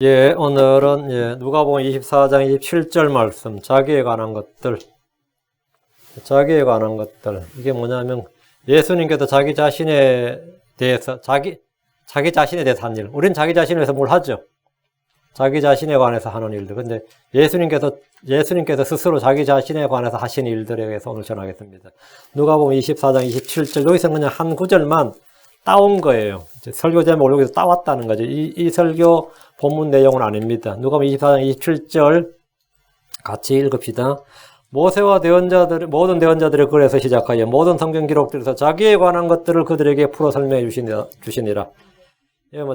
오늘은 누가복음 24장 27절 말씀, 자기에 관한 것들. 이게 뭐냐면 예수님께서 자기 자신에 대해서 자기 자신에 대해서 한 일. 우리는 자기 자신에 대해서 뭘 하죠? 자기 자신에 관해서 하는 일들. 근데 예수님께서 스스로 자기 자신에 관해서 하신 일들에 대해서 오늘 전하겠습니다. 누가복음 24장 27절. 여기서 그냥 한 구절만 따온 거예요. 설교 제목을 여기서 따왔다는 거죠. 이 설교 본문 내용은 아닙니다. 누가복음 24장 27절 같이 읽읍시다. 모세와 모든 대언자들의 글에서 시작하여 모든 성경 기록들에서 자기에 관한 것들을 그들에게 풀어 설명해 주시니라.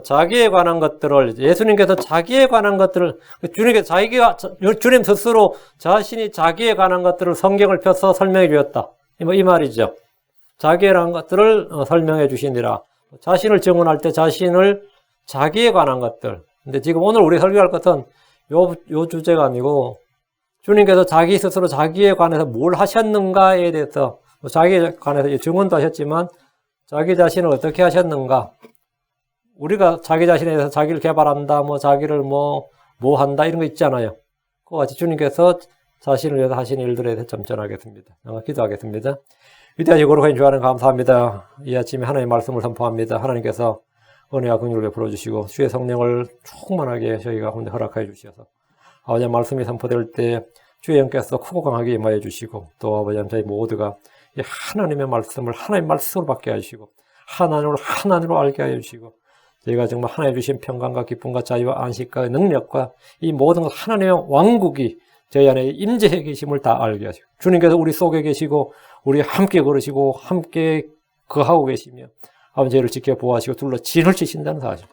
자기에 관한 것들을, 예수님께서 자기에 관한 것들을, 주님 스스로 자신이 자기에 관한 것들을 성경을 펴서 설명해 주셨다. 이 말이죠. 자기에 관한 것들을 설명해 주시니라. 자신을 증언할 때 자기에 관한 것들. 근데 지금 오늘 우리 설교할 것은 요 주제가 아니고, 주님께서 자기 스스로 자기에 관해서 뭘 하셨는가에 대해서, 자기에 관해서 증언도 하셨지만, 자기 자신을 어떻게 하셨는가. 우리가 자기 자신에 대해서 자기를 개발한다, 자기를 한다, 이런 거 있잖아요. 그와 같이 주님께서 자신을 위해서 하신 일들에 대해서 좀 전하겠습니다. 기도하겠습니다. 위대하신 거룩하신 주 하나님 감사합니다. 이 아침에 하나님의 말씀을 선포합니다. 하나님께서 은혜와 긍휼을 베풀어 주시고 주의 성령을 충만하게 저희가 가운데 허락하여 주셔서 아버지 말씀이 선포될 때 주의 영께서 크고 강하게 임하여 주시고 또 아버지 저희 모두가 이 하나님의 말씀을 하나님의 말씀으로 받게 하시고 하나님으로 알게 하여 주시고 저희가 정말 하나님 주신 평강과 기쁨과 자유와 안식과 능력과 이 모든 것 하나님의 왕국이 저희 안에 임재해 계심을 다 알게 하시고 주님께서 우리 속에 계시고 우리 함께 걸으시고 함께 거하고 계시며 아버지 저희를 지켜 보호하시고 둘러 진을 치신다는 사실,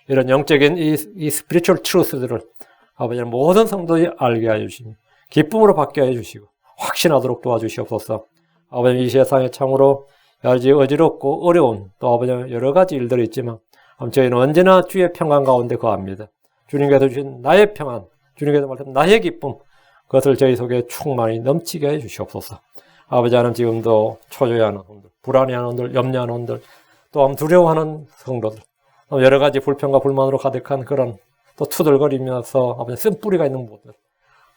이런 영적인 이 스피리추얼 트루스들을 아버지 모든 성도들이 알게 하여 주시며 기쁨으로 받게 하여 주시고 확신하도록 도와주시옵소서. 아버지 이 세상에 참으로 어지럽고 어려운 또 아버지 여러 가지 일들이 있지만 저희는 언제나 주의 평안 가운데 거합니다. 주님께서 주신 나의 평안, 주님께서 말씀 나의 기쁨, 그것을 저희 속에 충만히 넘치게 해 주시옵소서. 아버지 하나님 지금도 초조해하는 분들, 불안해하는 분들, 염려하는 분들, 또 두려워하는 성도들, 여러 가지 불평과 불만으로 가득한 그런 또 투덜거리면서 아버지 쓴뿌리가 있는 분들,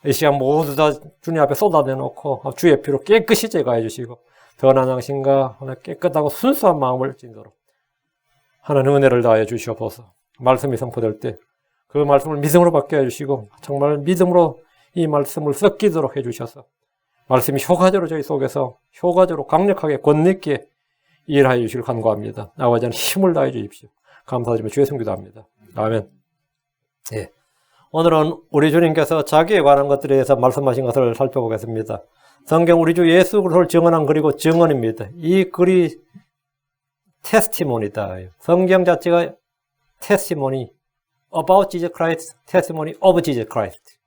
이 시간 모두 다 주님 앞에 쏟아내놓고 주의 피로 깨끗이 제거해 주시고 더 나으신가 깨끗하고 순수한 마음을 진도록 하나님 은혜를 다해 주시옵소서. 말씀이 선포될 때 그 말씀을 믿음으로 받게 해주시고 정말 믿음으로 이 말씀을 썩기도록 해주셔서 말씀이 효과적으로 저희 속에서 효과적으로 강력하게 권능있게 일하여 주시길 간구합니다. 아버지 하나님 힘을 다해 주십시오. 감사드리며 주의 성기도 합니다. 아멘. 오늘은 우리 주님께서 자기에 관한 것들에 대해서 말씀하신 것을 살펴보겠습니다. 성경 우리 주 예수 그리스도를 증언한 글이고 증언입니다. 이 글이 테스티모니다. 성경 자체가 테스티모니 about Jesus Christ, testimony of Jesus Christ.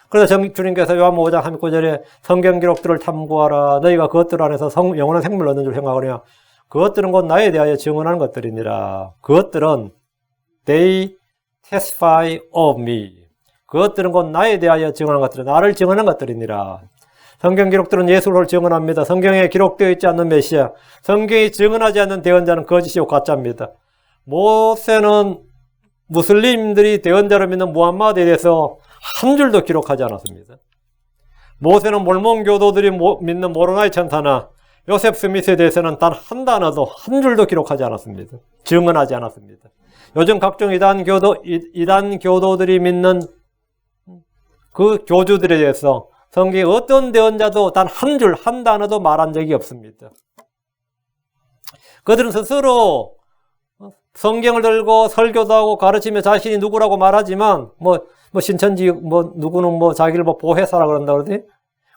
그래서 주님께서 요한복음 5장 39절에 성경 기록들을 탐구하라. 너희가 그것들 안에서 영원한 생명을 얻는 줄 생각하느냐. 그것들은 곧 나에 대하여 증언하는 것들이니라. 그것들은 they testify of me. 그것들은 곧 나에 대하여 증언하는 것들은 나를 증언하는 것들이니라. 성경 기록들은 예수를 증언합니다. 성경에 기록되어 있지 않는 메시아, 성경이 증언하지 않는 대언자는 거짓이고 가짜입니다. 모세는 무슬림들이 대언자로 믿는 무함마드에 대해서 한 줄도 기록하지 않았습니다. 모세는 몰몬 교도들이 믿는 모로나의 천사나 요셉 스미스에 대해서는 단 한 단어도 한 줄도 기록하지 않았습니다. 증언하지 않았습니다. 요즘 각종 이단 교도들이 믿는 그 교주들에 대해서 성경에 어떤 대언자도 단 한 줄, 한 단어도 말한 적이 없습니다. 그들은 스스로 성경을 들고 설교도 하고 가르치며 자신이 누구라고 말하지만, 신천지, 누구는 자기를 보혜사라 그런다 그러더니,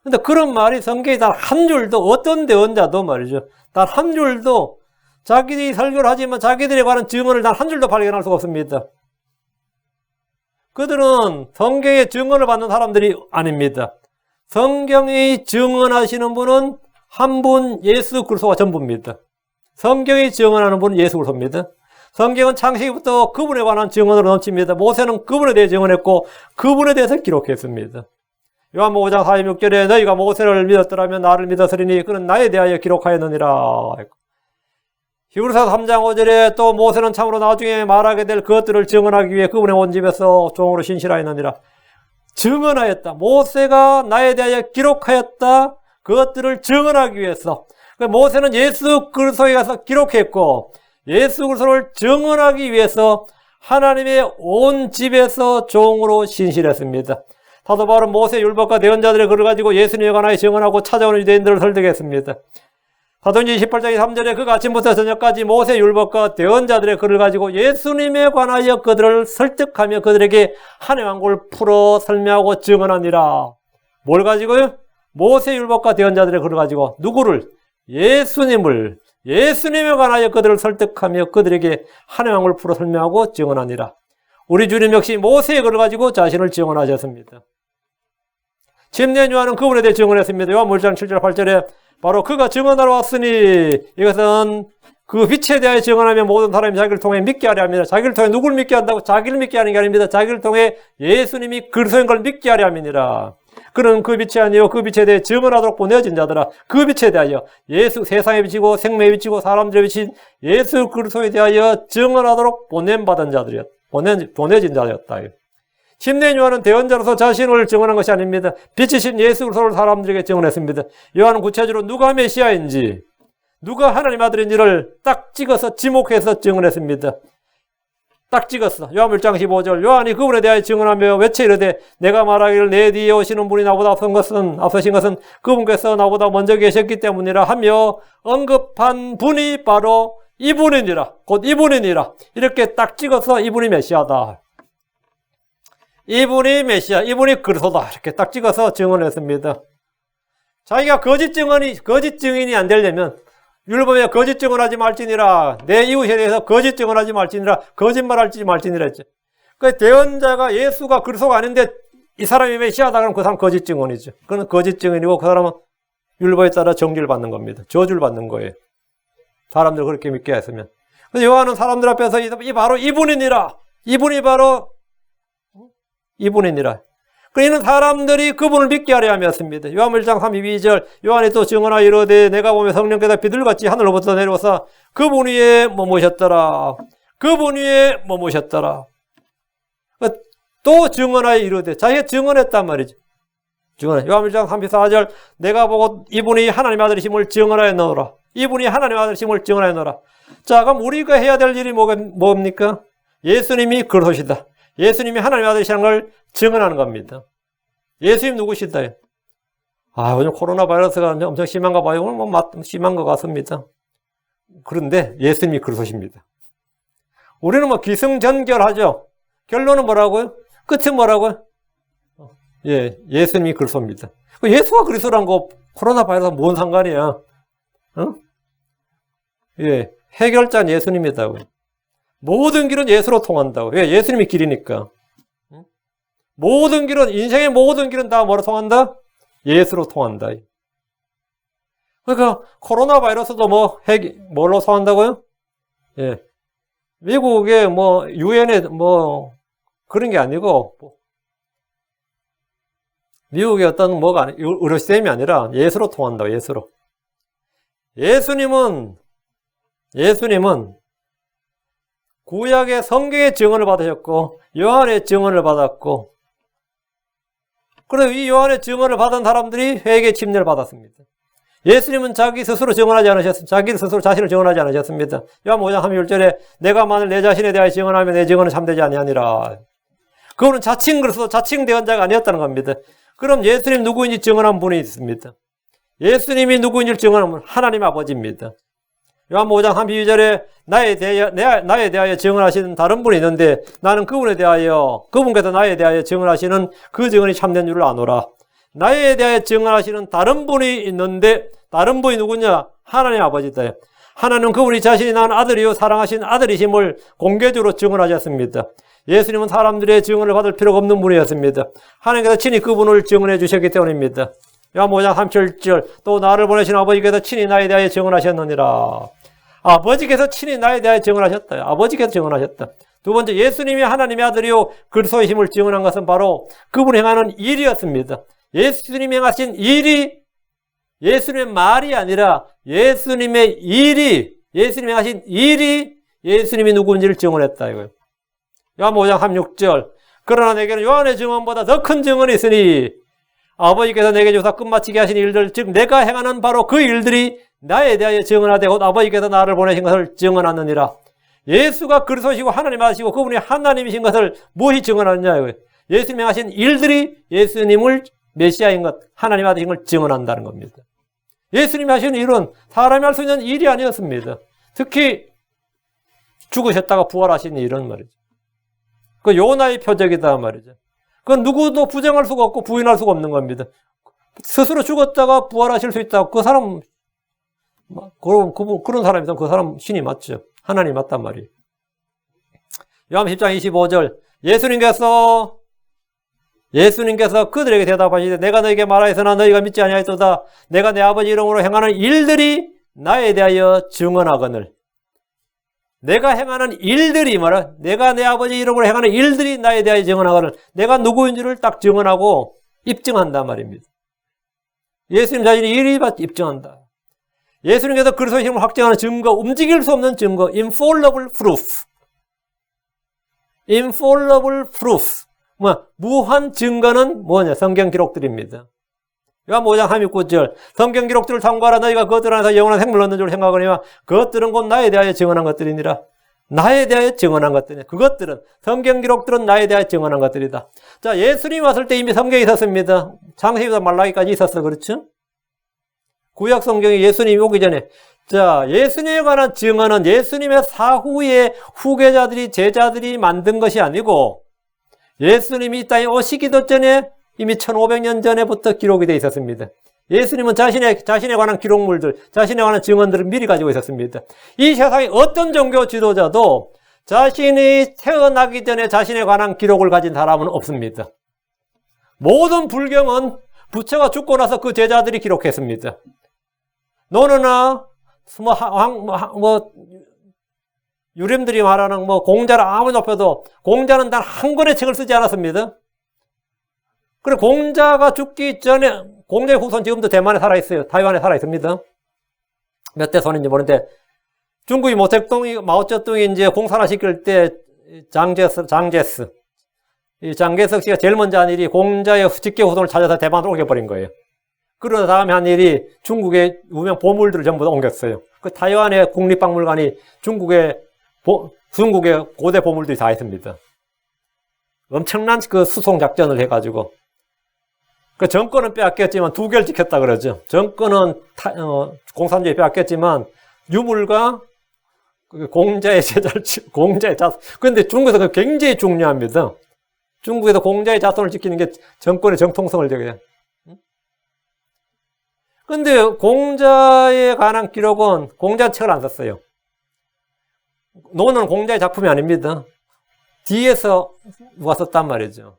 근데 그런 말이 성경에 단 한 줄도, 어떤 대언자도 말이죠. 단 한 줄도 자기들이 설교를 하지만 자기들에 관한 증언을 단 한 줄도 발견할 수가 없습니다. 그들은 성경의 증언을 받는 사람들이 아닙니다. 성경이 증언하시는 분은 한 분 예수 그리스도가 전부입니다. 성경이 증언하는 분은 예수 그리스도입니다. 성경은 창세기부터 그분에 관한 증언으로 넘칩니다. 모세는 그분에 대해 증언했고 그분에 대해서 기록했습니다. 요한복음 5장 46절에 너희가 모세를 믿었더라면 나를 믿었으리니 그는 나에 대하여 기록하였느니라. 히브리서 3장 5절에 또 모세는 참으로 나중에 말하게 될 그것들을 증언하기 위해 그분의 온 집에서 종으로 신실하였느니라. 증언하였다. 모세가 나에 대하여 기록하였다. 그것들을 증언하기 위해서. 모세는 예수 그리스도에 가서 기록했고 예수 그리스도를 증언하기 위해서 하나님의 온 집에서 종으로 신실했습니다. 사도 바울은 모세 율법과 대언자들의 글을 가지고 예수님에 관하여 증언하고 찾아오는 유대인들을 설득했습니다. 사도행전 18장 3절에 그가 아침부터 저녁까지 모세 율법과 대언자들의 글을 가지고 예수님에 관하여 그들을 설득하며 그들에게 하나님의 왕국을 풀어 설명하고 증언하니라. 뭘 가지고요? 모세 율법과 대언자들의 글을 가지고 누구를? 예수님에 관하여 그들을 설득하며 그들에게 하나님의 왕국을 풀어 설명하고 증언하니라. 우리 주님 역시 모세의 글을 가지고 자신을 증언하셨습니다. 침례 요한은 그분에 대해 증언했습니다. 요한 1장 7절 8절에 바로 그가 증언하러 왔으니 이것은 그 빛에 대하여 증언하며 모든 사람이 자기를 통해 믿게 하려 합니다. 자기를 통해 누구를 믿게 한다고? 자기를 믿게 하는 게 아닙니다. 자기를 통해 예수님이 그리스도인 걸 믿게 하려 함이니라. 그는 그 빛이 아니요 그 빛에 대해 증언하도록 보내진 자들아. 그 빛에 대하여 예수 세상에 비치고 생명에 비치고 사람들에 비친 예수 그리스도에 대하여 증언하도록 보냄받은 자들이었다. 보내진 자였다. 침례 요한은 대언자로서 자신을 증언한 것이 아닙니다. 빛이신 예수 그리스도를 사람들에게 증언했습니다. 요한은 구체적으로 누가 메시아인지 누가 하나님 아들인지를 딱 찍어서 지목해서 증언했습니다. 딱 찍었어. 요한 1장 15절 요한이 그분에 대하여 증언하며 외쳐 이르되 내가 말하기를 내 뒤에 오시는 분이 나보다 앞서신 것은 그분께서 나보다 먼저 계셨기 때문이라 하며 언급한 분이 바로 이분이니라. 곧 이분이니라. 이렇게 딱 찍어서 이분이 메시아다. 이분이 메시아, 이분이 그리스도다. 이렇게 딱 찍어서 증언했습니다. 자기가 거짓 증인이 안 되려면 율법에 거짓 증언하지 말지니라. 내 이웃에 대해서 거짓 증언하지 말지니라. 거짓말하지 말지니라 했죠. 그 대언자가 예수가 그리스도가 아닌데 이 사람이 메시아다 그러면 그 사람 거짓 증언이죠. 그는 거짓 증인이고 그 사람은 율법에 따라 정죄를 받는 겁니다. 저주를 받는 거예요. 사람들 그렇게 믿게 했으면. 그래서 요한은 사람들 앞에서 이 바로 이분이니라. 이분이 바로 이분이니라. 그이는 사람들이 그분을 믿게 하려 함이었습니다. 요한 1장 32절 요한이 또 증언하여 이르되 내가 보며 성령께서 비둘같이 하늘로부터 내려와서 그분 위에 머무셨더라. 그분 위에 머무셨더라. 또 증언하여 이르되 자기가 증언했단 말이죠. 요한 1장 34절 내가 보고 이분이 하나님의 아들이심을 증언하여 넣으라. 이분이 하나님의 아들이심을 증언하여 넣으라. 자, 그럼 우리가 해야 될 일이 뭡니까? 예수님이 그리스도시다. 예수님이 하나님의 아들이시라는 걸 증언하는 겁니다. 예수님 누구시다? 요즘 코로나 바이러스가 엄청 심한가 봐요. 오늘 심한 것 같습니다. 그런데 예수님이 그리스도십니다. 우리는 기승전결하죠. 결론은 뭐라고요? 끝은 뭐라고요? 예수님이 그리스도입니다. 예수가 그리스도란 거 코로나 바이러스가 뭔 상관이야? 해결자는 예수님이다고요. 모든 길은 예수로 통한다고. 왜? 예수님이 길이니까. 모든 길은, 인생의 모든 길은 다 뭐로 통한다? 예수로 통한다. 그러니까, 코로나 바이러스도 뭘로 통한다고요? 미국의 유엔에 그런 게 아니고, 미국의 어떤 의료 시스템이 아니라 예수로 통한다고, 예수로. 예수님은 구약의 성경의 증언을 받으셨고 요한의 증언을 받았고 그래서 이 요한의 증언을 받은 사람들이 회개 침례를 받았습니다. 예수님은 자기 스스로 증언하지 않으셨습니다. 자기 스스로 자신을 증언하지 않으셨습니다. 요한 5장 31절에 내가 만일 내 자신에 대하여 증언하면 내 증언은 참되지 아니하니라. 그거는 자칭 그리스도 자칭 대언자가 아니었다는 겁니다. 그럼 예수님 누구인지 증언한 분이 있습니다. 예수님이 누구인지를 증언한 분 하나님 아버지입니다. 요한 5장 32절에 나에 대하여 증언하시는 다른 분이 있는데 나는 그분께서 나에 대하여 증언하시는 그 증언이 참된 줄을 아노라. 나에 대하여 증언하시는 다른 분이 있는데 다른 분이 누구냐? 하나님 아버지다. 하나님은 그분이 자신이 낳은 아들이요 사랑하신 아들이심을 공개적으로 증언하셨습니다. 예수님은 사람들의 증언을 받을 필요가 없는 분이었습니다. 하나님께서 친히 그분을 증언해 주셨기 때문입니다. 요한 5장 37절 또 나를 보내신 아버지께서 친히 나에 대하여 증언하셨느니라. 아버지께서 친히 나에 대하여 증언하셨다. 아버지께서 증언하셨다. 두 번째, 예수님이 하나님의 아들이요 그리스도의 힘을 증언한 것은 바로 그분이 행하는 일이었습니다. 예수님이 행하신 일이 예수님의 말이 아니라 예수님의 일이 예수님이 하신 일이 예수님이 누구인지를 증언했다 이거예요. 요한복음 5장 36절. 그러나 내게는 요한의 증언보다 더 큰 증언이 있으니 아버지께서 내게 주사 끝마치게 하신 일들, 즉 내가 행하는 바로 그 일들이 나에 대하여 증언하되 곧 아버지께서 나를 보내신 것을 증언하느니라. 예수가 그리스도시고 하나님 아시고 그분이 하나님이신 것을 무엇이 증언하느냐 이거예요. 예수님이 하신 일들이 예수님을 메시아인 것, 하나님 아들인 걸 증언한다는 겁니다. 예수님이 하신 일은 사람이 할 수 있는 일이 아니었습니다. 특히 죽으셨다가 부활하신 일은 말이죠. 그 요나의 표적이다 말이죠. 그건 누구도 부정할 수가 없고 부인할 수가 없는 겁니다. 스스로 죽었다가 부활하실 수 있다. 그 사람, 그런 사람이면 그 사람 신이 맞죠. 하나님 맞단 말이에요. 요한복음 10장 25절. 예수님께서 그들에게 대답하시되 내가 너에게 말하였으나 너희가 믿지 아니하였도다. 내가 내 아버지 이름으로 행하는 일들이 나에 대하여 증언하거늘. 내가 행하는 일들이 말이야. 내가 내 아버지 이름으로 행하는 일들이 나에 대하여 증언하거늘. 내가 누구인지를 딱 증언하고 입증한단 말입니다. 예수님 자신이 일이 입증한다. 예수님께서 그리스도의 힘을 확증하는 증거, 움직일 수 없는 증거, infallible proof. infallible proof. 무한 증거는 뭐냐? 성경 기록들입니다. 요한복음 5장 39절. 성경 기록들을 참고하라. 너희가 그것들 안에서 영원한 생명을 얻는 줄 생각하거니와 그것들은 곧 나에 대하여 증언한 것들이니라. 나에 대하여 증언한 것들이냐. 그것들은, 성경 기록들은 나에 대하여 증언한 것들이다. 자, 예수님이 왔을 때 이미 성경이 있었습니다. 창세기부터 말라기까지 있었어. 그렇죠? 구약 성경이 예수님이 오기 전에. 자, 예수님에 관한 증언은 예수님의 사후에 후계자들이, 제자들이 만든 것이 아니고 예수님이 이 땅에 오시기도 전에 이미 1500년 전에부터 기록이 되어 있었습니다. 예수님은 자신에 관한 기록물들, 자신에 관한 증언들을 미리 가지고 있었습니다. 이 세상의 어떤 종교 지도자도 자신이 태어나기 전에 자신에 관한 기록을 가진 사람은 없습니다. 모든 불경은 부처가 죽고 나서 그 제자들이 기록했습니다. 노느나 유림들이 말하는 공자를 아무리 높여도 공자는 단 한 권의 책을 쓰지 않았습니다. 그래, 공자가 죽기 전에, 공자의 후손 지금도 대만에 살아있어요. 타이완에 살아있습니다. 몇 대 손인지 모르는데, 중국이 마오쩌둥이 이제 공산화 시킬 때, 이 장제석 씨가 제일 먼저 한 일이 공자의 직계 후손을 찾아서 대만으로 옮겨버린 거예요. 그러다 다음에 한 일이 중국의 유명 보물들을 전부 다 옮겼어요. 그 타이완의 국립박물관이 중국의 고대 보물들이 다 있습니다. 엄청난 그 수송 작전을 해가지고. 그 정권은 빼앗겼지만 두 개를 지켰다 그러죠. 정권은 공산주의 빼앗겼지만 유물과 공자의 자손. 그런데 중국에서 그 굉장히 중요합니다. 중국에서 공자의 자손을 지키는 게 정권의 정통성을 저게요. 근데 공자에 관한 기록은 공자 책을 안 썼어요. 노는 공자의 작품이 아닙니다. 뒤에서 누가 썼단 말이죠.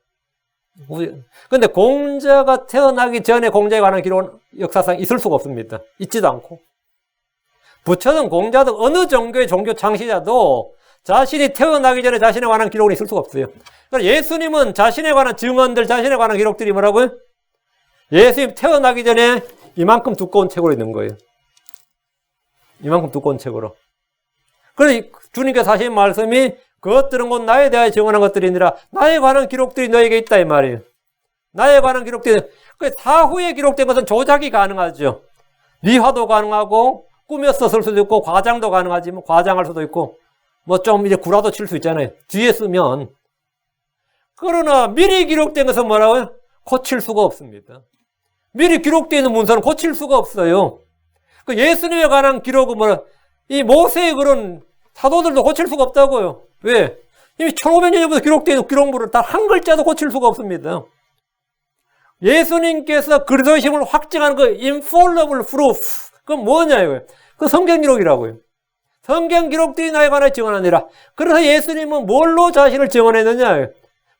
근데 공자가 태어나기 전에 공자에 관한 기록은 역사상 있을 수가 없습니다. 있지도 않고. 부처든 공자든 어느 종교의 종교 창시자도 자신이 태어나기 전에 자신에 관한 기록은 있을 수가 없어요. 그러니까 예수님은 자신에 관한 증언들, 자신에 관한 기록들이 뭐라고요? 예수님 태어나기 전에 이만큼 두꺼운 책으로 있는 거예요. 이만큼 두꺼운 책으로. 그래서 주님께서 하신 말씀이 그것들은 곧 나에 대하여 증언한 것들이니라. 나에 관한 기록들이 너에게 있다 이 말이에요. 나에 관한 기록들이. 사후에 기록된 것은 조작이 가능하죠. 미화도 가능하고 꾸며서 쓸 수도 있고 과장도 가능하지만 과장할 수도 있고 좀 이제 구라도 칠 수 있잖아요. 뒤에 쓰면. 그러나 미리 기록된 것은 뭐라고요? 고칠 수가 없습니다. 미리 기록되어 있는 문서는 고칠 수가 없어요. 그 예수님에 관한 기록은 뭐라? 이 모세의 그런 사도들도 고칠 수가 없다고요. 왜? 이미 1500년 전부터 기록되어 있는 기록물을 단 한 글자도 고칠 수가 없습니다. 예수님께서 그리스도의 힘을 확증하는 그 infallible proof. 그건 뭐냐 이거예요. 그 성경 기록이라고요. 성경 기록들이 나에 관하여 증언하니라. 그래서 예수님은 뭘로 자신을 증언했느냐?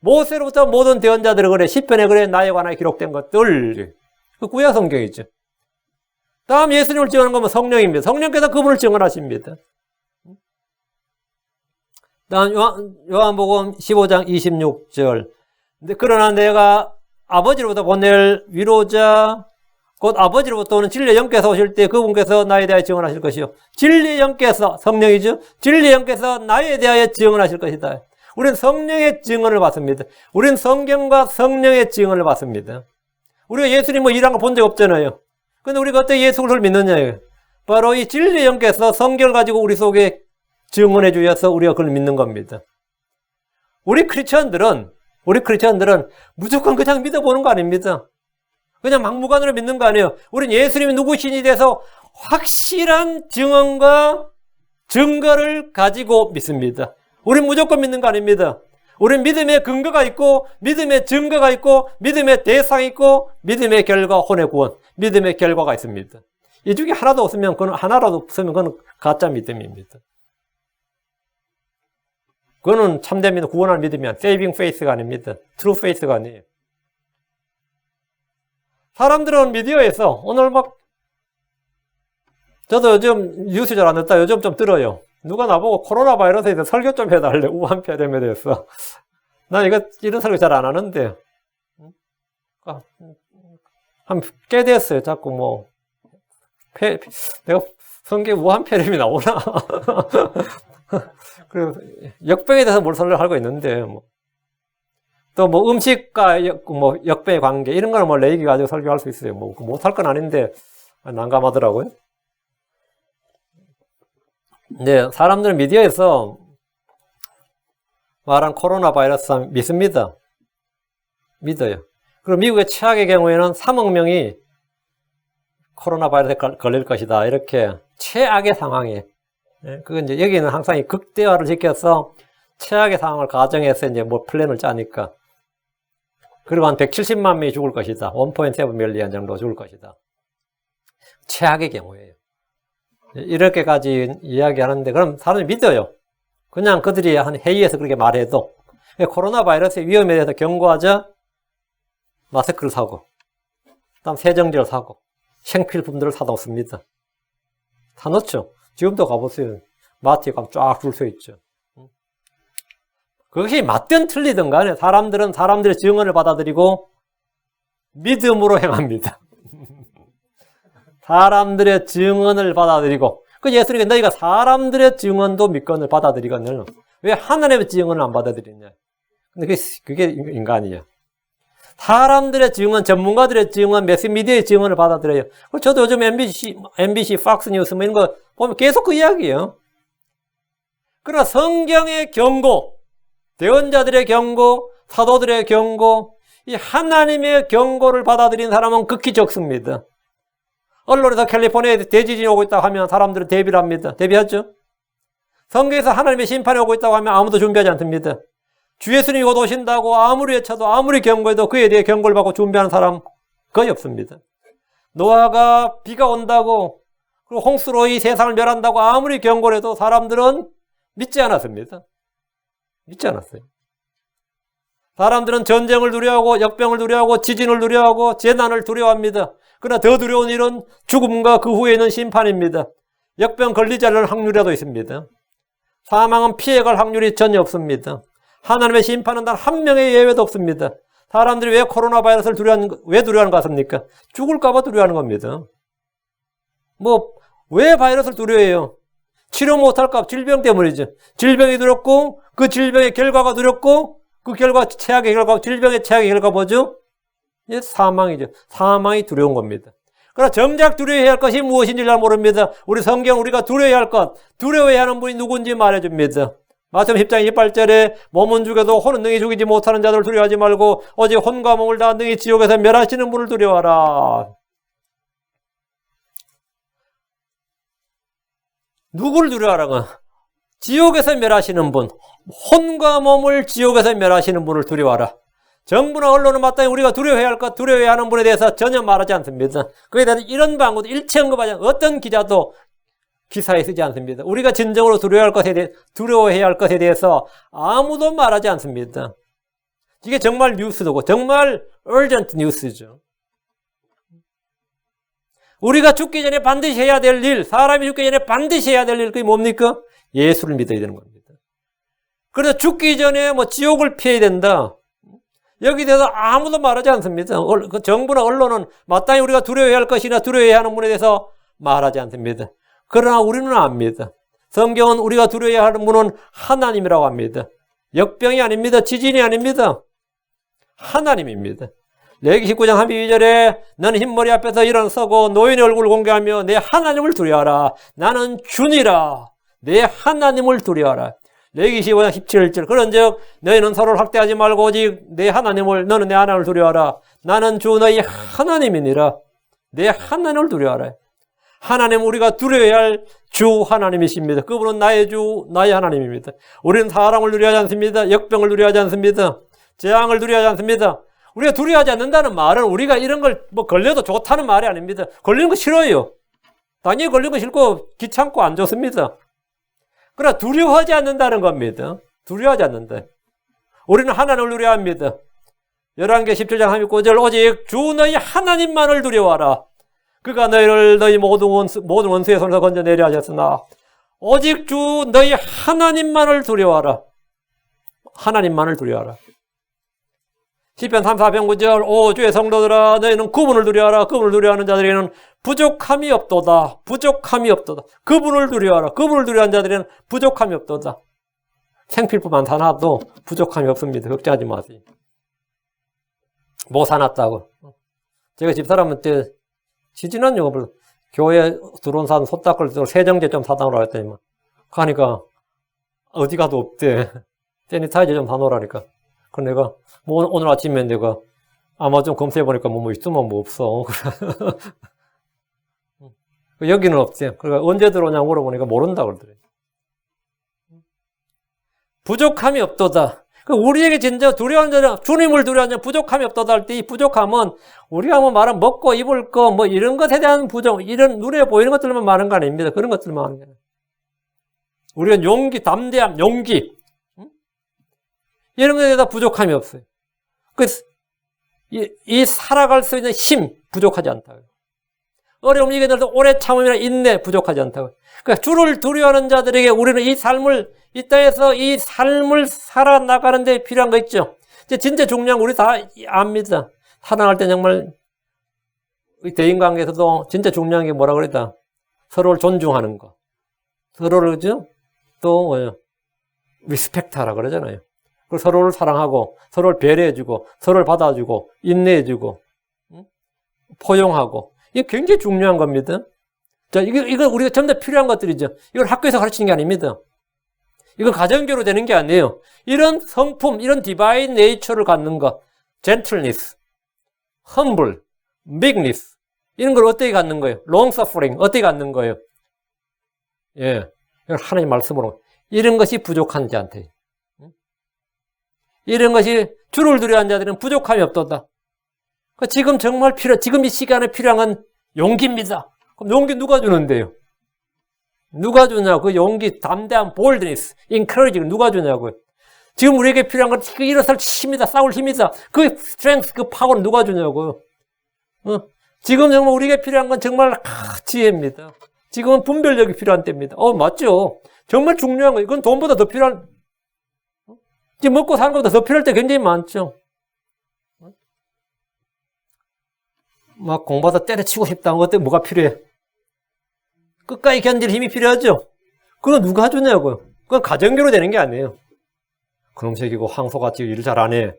모세로부터 모든 대언자들을 그래, 시편에 그래, 나에 관하여 기록된 것들. 그 구약 성경이죠. 다음 예수님을 증언한 거면 성령입니다. 성령께서 그분을 증언하십니다. 다음 요한복음 15장 26절. 그러나 내가 아버지로부터 보낼 위로자 곧 아버지로부터 오는 진리의 영께서 오실 때 그분께서 나에 대하여 증언하실 것이요. 진리의 영께서, 성령이죠. 진리의 영께서 나에 대하여 증언하실 것이다. 우리는 성령의 증언을 받습니다. 우리는 성경과 성령의 증언을 받습니다. 우리가 예수님 뭐 일한 거 본 적 없잖아요. 근데 우리가 어떻게 예수를 믿느냐예요. 바로 이 진리의 영께서 성경을 가지고 우리 속에 증언해 주셔서 우리가 그걸 믿는 겁니다. 우리 크리스천들은 무조건 그냥 믿어보는 거 아닙니다. 그냥 막무가내로 믿는 거 아니에요. 우린 예수님이 누구신지 대해서 확실한 증언과 증거를 가지고 믿습니다. 우린 무조건 믿는 거 아닙니다. 우린 믿음의 근거가 있고, 믿음의 증거가 있고, 믿음의 대상이 있고, 믿음의 결과, 혼의 구원, 믿음의 결과가 있습니다. 이 중에 하나도 없으면, 그건 가짜 믿음입니다. 그거는 참된 믿음, 구원하는 믿음이 saving faith가 아닙니다. true faith가 아니에요. 사람들은 미디어에서 오늘 저도 요즘 뉴스 잘 안 듣다 요즘 좀 들어요. 누가 나보고 코로나 바이러스에 대해서 설교 좀 해달래. 우한 폐렴에 대해서. 난 이런 설교 잘 안 하는데. 한 꽤 됐어요. 자꾸 내가 성경 우한 폐렴이 나오나. 그리고 역병에 대해서 뭘 설교하고 있는데, 또 음식과 역병의 관계, 이런 거는 레이기 가지고 설교할 수 있어요. 못할 건 아닌데, 난감하더라고요. 네, 사람들은 미디어에서 말한 코로나 바이러스 믿습니다. 믿어요. 그리고 미국의 최악의 경우에는 3억 명이 코로나 바이러스에 걸릴 것이다. 이렇게 최악의 상황에. 그건 이제 여기는 항상 이 극대화를 지켜서 최악의 상황을 가정해서 이제 플랜을 짜니까. 그리고 한 170만 명이 죽을 것이다. 1.7 밀리언 정도 죽을 것이다. 최악의 경우에요. 이렇게까지 이야기하는데 그럼 사람들이 믿어요. 그냥 그들이 한 회의에서 그렇게 말해도 코로나 바이러스의 위험에 대해서 경고하자 마스크를 사고 그다음 세정제를 사고 생필품들을 사놓습니다. 사놓죠. 지금도 가보세요. 마트에 가면 쫙 줄 서 있죠. 그것이 맞든 틀리든 간에 사람들은 사람들의 증언을 받아들이고 믿음으로 행합니다. 사람들의 증언을 받아들이고, 예수님이 너희가 사람들의 증언도 믿건을 받아들이거늘 왜 하나님의 증언을 안 받아들이냐? 근데 그게 인간이에요. 사람들의 증언, 전문가들의 증언, 매스미디어의 증언을 받아들여요. 저도 요즘 MBC, 팍스 뉴스 이런 거 보면 계속 그 이야기예요. 그러나 성경의 경고, 대언자들의 경고, 사도들의 경고, 이 하나님의 경고를 받아들인 사람은 극히 적습니다. 언론에서 캘리포니아에 대지진이 오고 있다고 하면 사람들은 대비를 합니다. 대비하죠? 성경에서 하나님의 심판이 오고 있다고 하면 아무도 준비하지 않습니다. 주 예수님이 곧 오신다고 아무리 외쳐도 아무리 경고해도 그에 대해 경고를 받고 준비하는 사람 거의 없습니다. 노아가 비가 온다고 그리고 홍수로 이 세상을 멸한다고 아무리 경고를 해도 사람들은 믿지 않았습니다. 믿지 않았어요. 사람들은 전쟁을 두려워하고 역병을 두려워하고 지진을 두려워하고 재난을 두려워합니다. 그러나 더 두려운 일은 죽음과 그 후에 있는 심판입니다. 역병 걸리지 않을 확률이라도 있습니다. 사망은 피해갈 확률이 전혀 없습니다. 하나님의 심판은 단 한 명의 예외도 없습니다. 사람들이 왜 코로나 바이러스를 왜 두려워하는 것 같습니까? 죽을까봐 두려워하는 겁니다. 왜 바이러스를 두려워해요? 치료 못할까? 질병 때문이죠. 질병이 두렵고, 그 질병의 결과가 두렵고, 그 결과, 최악의 결과, 질병의 최악의 결과 뭐죠? 사망이죠. 사망이 두려운 겁니다. 그러나 정작 두려워해야 할 것이 무엇인지 잘 모릅니다. 우리 성경 우리가 두려워해야 할 것, 두려워해야 하는 분이 누군지 말해줍니다. 마태복음 10장 28절에 몸은 죽여도 혼은 능히 죽이지 못하는 자들을 두려워하지 말고 오직 혼과 몸을 다 능히 지옥에서 멸하시는 분을 두려워하라. 누구를 두려워하라고? 지옥에서 멸하시는 분, 혼과 몸을 지옥에서 멸하시는 분을 두려워하라. 정부나 언론은 마땅히 우리가 두려워해야 할 것, 두려워해야 하는 분에 대해서 전혀 말하지 않습니다. 그에 대해서 이런 방구도 일체 언급하지 않습니다. 어떤 기자도 기사에 쓰지 않습니다. 우리가 진정으로 두려워해야 할 것에 대해서 아무도 말하지 않습니다. 이게 정말 뉴스고 정말 urgent 뉴스죠. 우리가 죽기 전에 반드시 해야 될 일, 사람이 죽기 전에 반드시 해야 될 일, 그게 뭡니까? 예수를 믿어야 되는 겁니다. 그래서 죽기 전에 지옥을 피해야 된다. 여기 대해서 아무도 말하지 않습니다. 그 정부나 언론은 마땅히 우리가 두려워해야 할 것이나 두려워해야 하는 분에 대해서 말하지 않습니다. 그러나 우리는 압니다. 성경은 우리가 두려워해야 하는 분은 하나님이라고 합니다. 역병이 아닙니다. 지진이 아닙니다. 하나님입니다. 레위기 19장 32절에 너는 흰머리 앞에서 일어서고 노인의 얼굴을 공개하며 내 하나님을 두려워하라. 나는 주니라. 내 하나님을 두려워하라. 레위기 15장 17절 그런즉 너희는 서로를 학대하지 말고 오직 너는 내 하나님을 두려워하라. 나는 주 너희 하나님이니라. 내 하나님을 두려워하라. 하나님 우리가 두려워해야 할 주 하나님이십니다. 그분은 나의 주, 나의 하나님입니다. 우리는 사람을 두려워하지 않습니다. 역병을 두려워하지 않습니다. 재앙을 두려워하지 않습니다. 우리가 두려워하지 않는다는 말은 우리가 이런 걸 걸려도 좋다는 말이 아닙니다. 걸리는 거 싫어요. 당연히 걸리는 거 싫고 귀찮고 안 좋습니다. 그러나 두려워하지 않는다는 겁니다. 두려워하지 않는다. 우리는 하나님을 두려워합니다. 열왕기 17장 39절 오직 주 너희 하나님만을 두려워하라. 그가 너희를 너희 모든 원수의 손에서 건져내려 하셨으나 오직 주 너희 하나님만을 두려워하라. 하나님만을 두려워하라. 시편 34편 9절 오 주의 성도들아 너희는 그분을 두려워하라. 그분을 두려워하는 자들에게는 부족함이 없도다. 부족함이 없도다. 그분을 두려워하라. 그분을 두려워하는 자들에게는 부족함이 없도다. 생필품 안 사놔도 부족함이 없습니다. 걱정하지 마세요. 뭐 사놨다고. 제가 집사람한테 지지난 영업을 교회 들어온 사람 소 닦을 때 세정제 좀 사다오라 했더니만 가니까 어디 가도 없대. 세니타이저 좀 사놓으라니까. 그 내가 뭐 오늘 아침에 내가 아마존 검색해보니까 뭐 있으면 뭐 없어. 여기는 없대. 그러니까 언제 들어오냐고 물어보니까 모른다 그러더래. 부족함이 없도다. 우리에게 진짜 두려워하는 자는 주님을 두려워하는 자는 부족함이 없도다 할 때 이 부족함은 우리가 뭐 말하면 먹고 입을 거 뭐 이런 것에 대한 부족, 이런 눈에 보이는 것들만 많은 거 아닙니다. 그런 것들만 하는 거예요. 우리는 용기, 담대함, 용기 이런 것에 대해서 부족함이 없어요. 그래서 이 살아갈 수 있는 힘 부족하지 않다고요. 어려움 이겨내도 오래 참음이나 인내 부족하지 않다고요. 그러니까 주를 두려워하는 자들에게 우리는 이 땅에서 이 삶을 살아나가는 데 필요한 거 있죠. 진짜 중요한 거 우리 다 압니다. 살아날 때 정말 대인관계에서도 진짜 중요한 게 뭐라 그랬다. 서로를 존중하는 거. 서로를 그죠? 또 뭐예요? 리스펙트하라 그러잖아요. 그리고 서로를 사랑하고 서로를 배려해주고 서로를 받아주고 인내해주고 포용하고 이게 굉장히 중요한 겁니다. 자, 이거 우리가 전부 다 필요한 것들이죠. 이걸 학교에서 가르치는 게 아닙니다. 이건 가정교로 되는 게 아니에요. 이런 성품, 이런 디바인 네이처를 갖는 것, gentleness, humble, meekness 이런 걸 어떻게 갖는 거예요? long suffering 어떻게 갖는 거예요? 예, 하나님 말씀으로 이런 것이 부족한 자한테, 이런 것이 주를 두려워하는 자들은 부족함이 없도다. 지금 정말 지금 이 시간에 필요한 건 용기입니다. 그럼 용기 누가 주는데요? 누가 주냐고. 그 용기, 담대함, boldness, encouraging 누가 주냐고요. 지금 우리에게 필요한 건 일어설 힘이다, 싸울 힘이다. 그 strength, 그 파워는 누가 주냐고요. 지금 정말 우리에게 필요한 건 정말 지혜입니다. 지금은 분별력이 필요한 때입니다. 맞죠. 정말 중요한 거. 이건 돈보다 더 필요한, 지금 먹고 사는 것보다 더 필요할 때 굉장히 많죠. 막 공부하다 때려치고 싶다. 그때 뭐가 필요해? 끝까지 견딜 힘이 필요하죠? 그건 누가 주냐고요. 그건 가정교로 되는 게 아니에요. 그놈 새끼고 황소같이 일을 잘 안 해.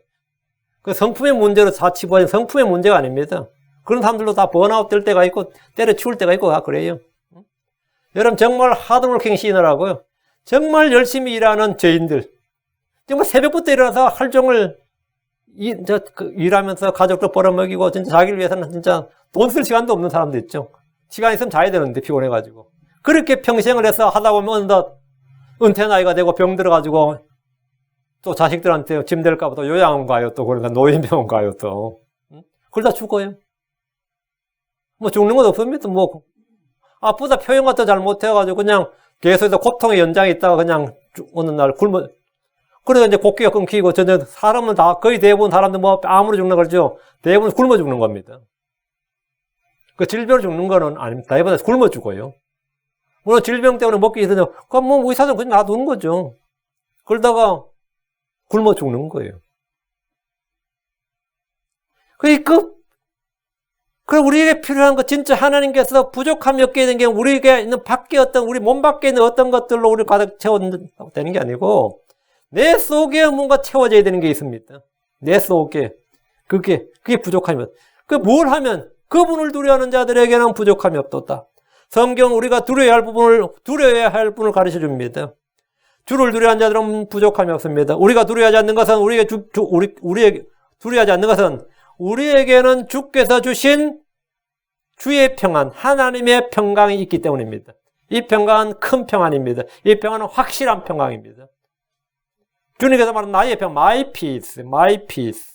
그 성품의 문제로 사치보는 성품의 문제가 아닙니다. 그런 사람들도 다 번아웃 될 때가 있고 때려치울 때가 있고 다 그래요. 여러분 정말 하드워킹 시인이라고요. 정말 열심히 일하는 죄인들. 정말 새벽부터 일어나서 하루 종일 일하면서 가족도 벌어먹이고 진짜 자기를 위해서는 진짜 돈 쓸 시간도 없는 사람도 있죠. 시간 있으면 자야 되는데 피곤해가지고. 그렇게 평생을 해서 하다 보면 어느덧 은퇴 나이가 되고 병 들어가지고 또 자식들한테 짐 될까봐 또 요양원 가요. 또 그러니까 노인병원 가요. 또. 그러다 죽어요. 뭐 죽는 건 없습니다. 뭐 아프다 표현 같은 잘 못해가지고 그냥 계속해서 고통의 연장에 있다가 그냥 어느 날 굶어. 그래서 이제 곡기가 끊기고, 사람은 다, 거의 대부분 사람들 뭐 암으로 죽는 거죠. 대부분 굶어 죽는 겁니다. 그 질병으로 죽는 거는 아닙니다. 대부분 굶어 죽어요. 물론 질병 때문에 먹기 힘들죠. 그럼 뭐 의사는 그냥 놔두는 거죠. 그러다가 굶어 죽는 거예요. 그럼 우리에게 필요한 것, 진짜 하나님께서 부족함이 없게 되는 게 우리에게 있는 밖에 우리 몸 밖에 있는 어떤 것들로 우리 가득 채워되는 게 아니고, 내 속에 뭔가 채워져야 되는 게 있습니다. 내 속에. 그게 부족함이 없다. 뭘 하면 그분을 두려워하는 자들에게는 부족함이 없다. 성경 우리가 두려워야 할 분을 가르쳐 줍니다. 주를 두려워하는 자들은 부족함이 없습니다. 우리가 두려워하지 않는 것은 우리에게 두려워하지 않는 것은 우리에게는 주께서 주신 주의 평안, 하나님의 평강이 있기 때문입니다. 이 평강은 큰 평안입니다. 이 평안은 확실한 평강입니다. 주님께서 말하는 나의 평안, my peace, my peace.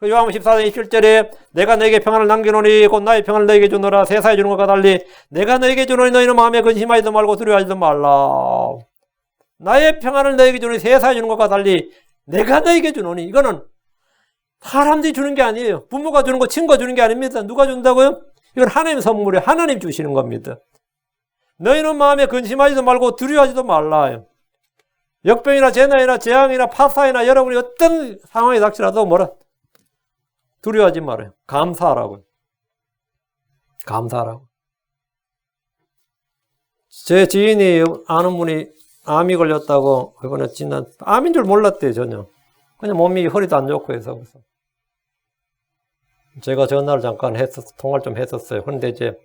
요한복음 14장 27절에 내가 너에게 평안을 남겨놓으니 곧 나의 평안을 너에게 주노라. 세상에 주는 것과 달리 내가 너에게 주노니 너희는 마음에 근심하지도 말고 두려워하지도 말라. 나의 평안을 너에게 주노니 세상에 주는 것과 달리 내가 너에게 주노니, 이거는 사람들이 주는 게 아니에요. 부모가 주는 거, 친구가 주는 게 아닙니다. 누가 준다고요? 이건 하나님 선물이에요. 하나님 주시는 겁니다. 너희는 마음에 근심하지도 말고 두려워하지도 말라. 역병이나 재난이나 재앙이나 파사이나 여러분이 어떤 상황에 닥치라도 두려워하지 말아요. 감사하라고요. 감사하라고. 제 지인이 아는 분이 암이 걸렸다고, 이번에 암인 줄 몰랐대요, 전혀. 그냥 몸이 허리도 안 좋고 해서. 제가 전화를 잠깐 통화를 좀 했었어요. 그런데 이제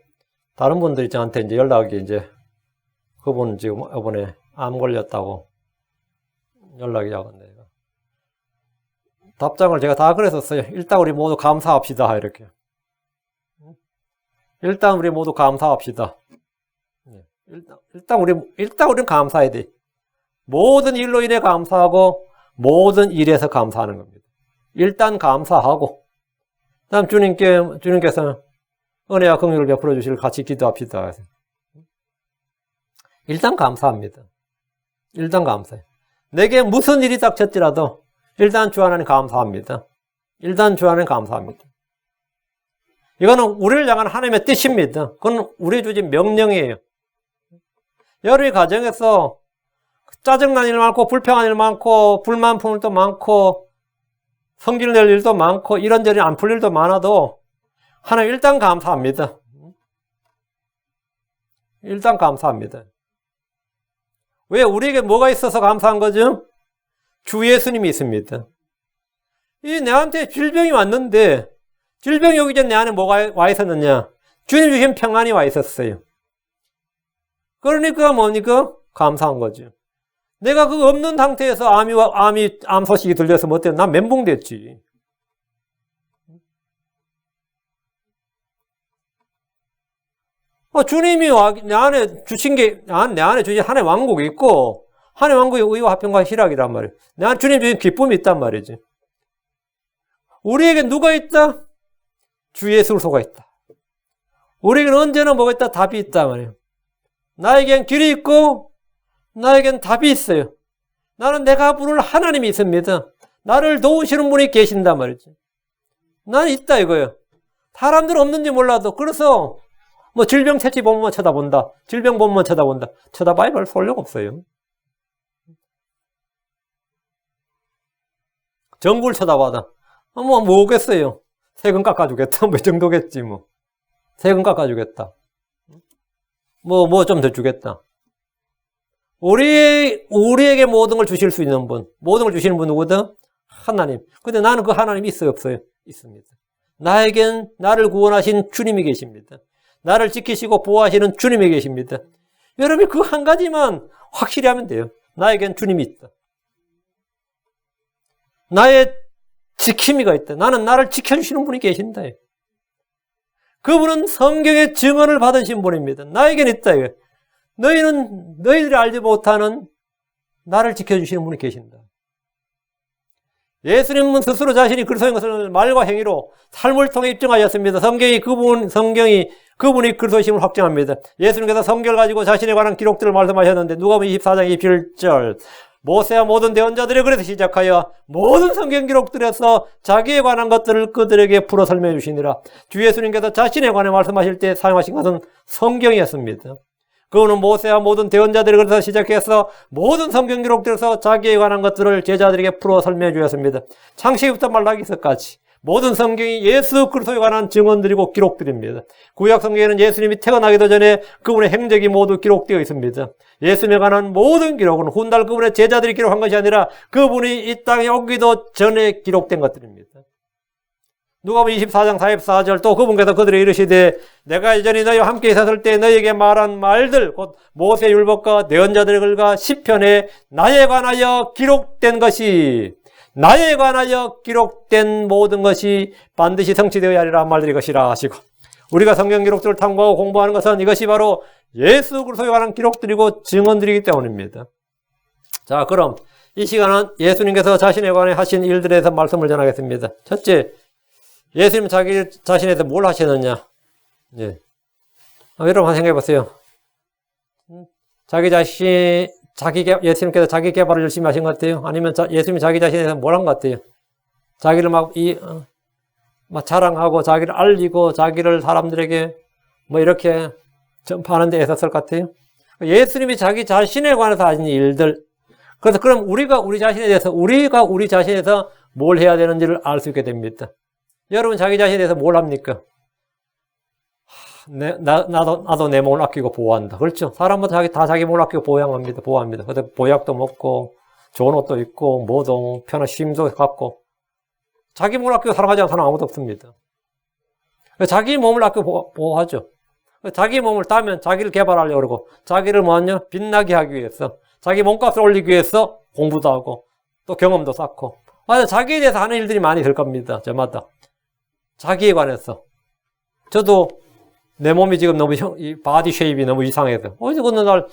다른 분들이 저한테 이제 연락이 그분 지금 이번에 암 걸렸다고 연락이 와갔네요. 답장을 제가 다 그랬었어요. 일단 우리 모두 감사합시다, 이렇게. 일단 우리 모두 감사합시다. 일단 우리는 감사해야 돼. 모든 일로 인해 감사하고 모든 일에서 감사하는 겁니다. 일단 감사하고, 다음 주님께서는 은혜와 긍휼을 베풀어 주시길 같이 기도합시다. 일단 감사합니다. 일단 감사해. 내게 무슨 일이 닥쳤지라도 일단 주 하나님 감사합니다. 일단 주 하나님 감사합니다. 이거는 우리를 향한 하나님의 뜻입니다. 그건 우리 주신 명령이에요. 여러분의 가정에서 짜증난 일 많고, 불평한 일 많고, 불만 품을 도 많고, 성질 낼 일도 많고, 이런저런 안 풀릴 일도 많아도 하나님 일단 감사합니다. 일단 감사합니다. 왜? 우리에게 뭐가 있어서 감사한 거죠? 주 예수님이 있습니다. 내한테 질병이 왔는데, 질병이 오기 전에 내 안에 뭐가 와 있었느냐? 주님 주신 평안이 와 있었어요. 그러니까 뭡니까? 감사한 거죠. 내가 그거 없는 상태에서 암 소식이 들려서 뭐 어때요? 난 멘붕 됐지. 주님이 내 안에 주신 게, 내 안에 주신 하나의 왕국이 있고, 하나의 왕국의 의와 화평과 희락이란 말이에요. 내 안에 주님 주신 기쁨이 있단 말이지. 우리에게 누가 있다? 주 예수 그리스도가 있다. 우리에게는 언제나 뭐가 있다? 답이 있단 말이에요. 나에겐 길이 있고, 나에겐 답이 있어요. 나는 내가 부를 하나님이 있습니다. 나를 도우시는 분이 계신단 말이지. 나는 있다 이거예요. 사람들은 없는지 몰라도. 그래서 뭐 질병 채취 보면 쳐다본다. 질병 보면 쳐다본다. 쳐다봐야 별 소용 없어요. 정부를 쳐다봐다. 뭐 오겠어요. 세금 깎아주겠다. 뭐 이 정도겠지 뭐. 세금 깎아주겠다. 뭐 좀 더 주겠다. 우리에게 모든 걸 주실 수 있는 분, 모든 걸 주시는 분 누구든? 하나님. 근데 나는 그 하나님이 있어요, 없어요? 있습니다. 나에겐 나를 구원하신 주님이 계십니다. 나를 지키시고 보호하시는 주님이 계십니다. 여러분이 그 한 가지만 확실히 하면 돼요. 나에겐 주님이 있다. 나의 지킴이가 있다. 나를 지켜주시는 분이 계신다. 그분은 성경의 증언을 받으신 분입니다. 나에겐 있다. 너희들이 알지 못하는 나를 지켜주시는 분이 계신다. 예수님은 스스로 자신이 그리스도인 것을 말과 행위로 삶을 통해 입증하셨습니다. 성경이 그분이 그리스도심을 확증합니다. 예수님께서 성경을 가지고 자신에 관한 기록들을 말씀하셨는데 누가복음 24장 27절 모세와 모든 대언자들이 그래서 시작하여 모든 성경 기록들에서 자기에 관한 것들을 그들에게 풀어 설명해 주시니라. 주 예수님께서 자신에 관해 말씀하실 때 사용하신 것은 성경이었습니다. 그분은 모세와 모든 대언자들이 그래서 시작해서 모든 성경 기록들에서 자기에 관한 것들을 제자들에게 풀어 설명해 주셨습니다. 창세기부터 말라기서까지 모든 성경이 예수 그리스도에 관한 증언들이고 기록들입니다. 구약 성경에는 예수님이 태어나기도 전에 그분의 행적이 모두 기록되어 있습니다. 예수님에 관한 모든 기록은 훗날 그분의 제자들이 기록한 것이 아니라 그분이 이 땅에 오기도 전에 기록된 것들입니다. 누가복음 24장 44절 또 그분께서 그들에게 이르시되 내가 이전에 너희와 함께 있었을 때 너희에게 말한 말들 곧 모세 율법과 예언자들의 글과 시편에 나에 관하여 기록된 것이 나에 관하여 기록된 모든 것이 반드시 성취되어야 하리라 말들이 것이라 하시고 우리가 성경 기록들을 탐구하고 공부하는 것은 이것이 바로 예수 그리스도에 관한 기록들이고 증언들이기 때문입니다. 자, 그럼 이 시간은 예수님께서 자신에 관해 하신 일들에 대해서 말씀을 전하겠습니다. 첫째, 예수님 자기 자신에 대해서 뭘 하시느냐? 예. 여러분 한번 생각해 보세요. 예수님께서 자기 개발을 열심히 하신 것 같아요? 아니면 예수님이 자기 자신에 대해서 뭘 한 것 같아요? 자기를 막 자랑하고, 자기를 알리고, 자기를 사람들에게 이렇게 전파하는 데 애썼을 것 같아요? 예수님이 자기 자신에 관해서 하신 일들. 그래서 그럼 우리가 우리 자신에 대해서 뭘 해야 되는지를 알 수 있게 됩니다. 여러분 자기 자신에 대해서 뭘 합니까? 나도 내 몸을 아끼고 보호한다. 그렇죠? 사람마다 다 자기 몸을 아끼고 보호합니다. 그래서 보약도 먹고, 좋은 옷도 입고, 뭐도 편한 쉼도 갖고. 자기 몸을 아끼고 살아가지 않는 사람 아무도 없습니다. 자기 몸을 아끼고 보호하죠. 자기 몸을 따면 자기를 개발하려고 그러고, 자기를 빛나게 하기 위해서, 자기 몸값을 올리기 위해서 공부도 하고, 또 경험도 쌓고. 맞아, 자기에 대해서 하는 일들이 많이 될 겁니다. 저마다. 자기에 관해서. 저도 내 몸이 지금 너무 이 바디 쉐입이 너무 이상해서 어느 날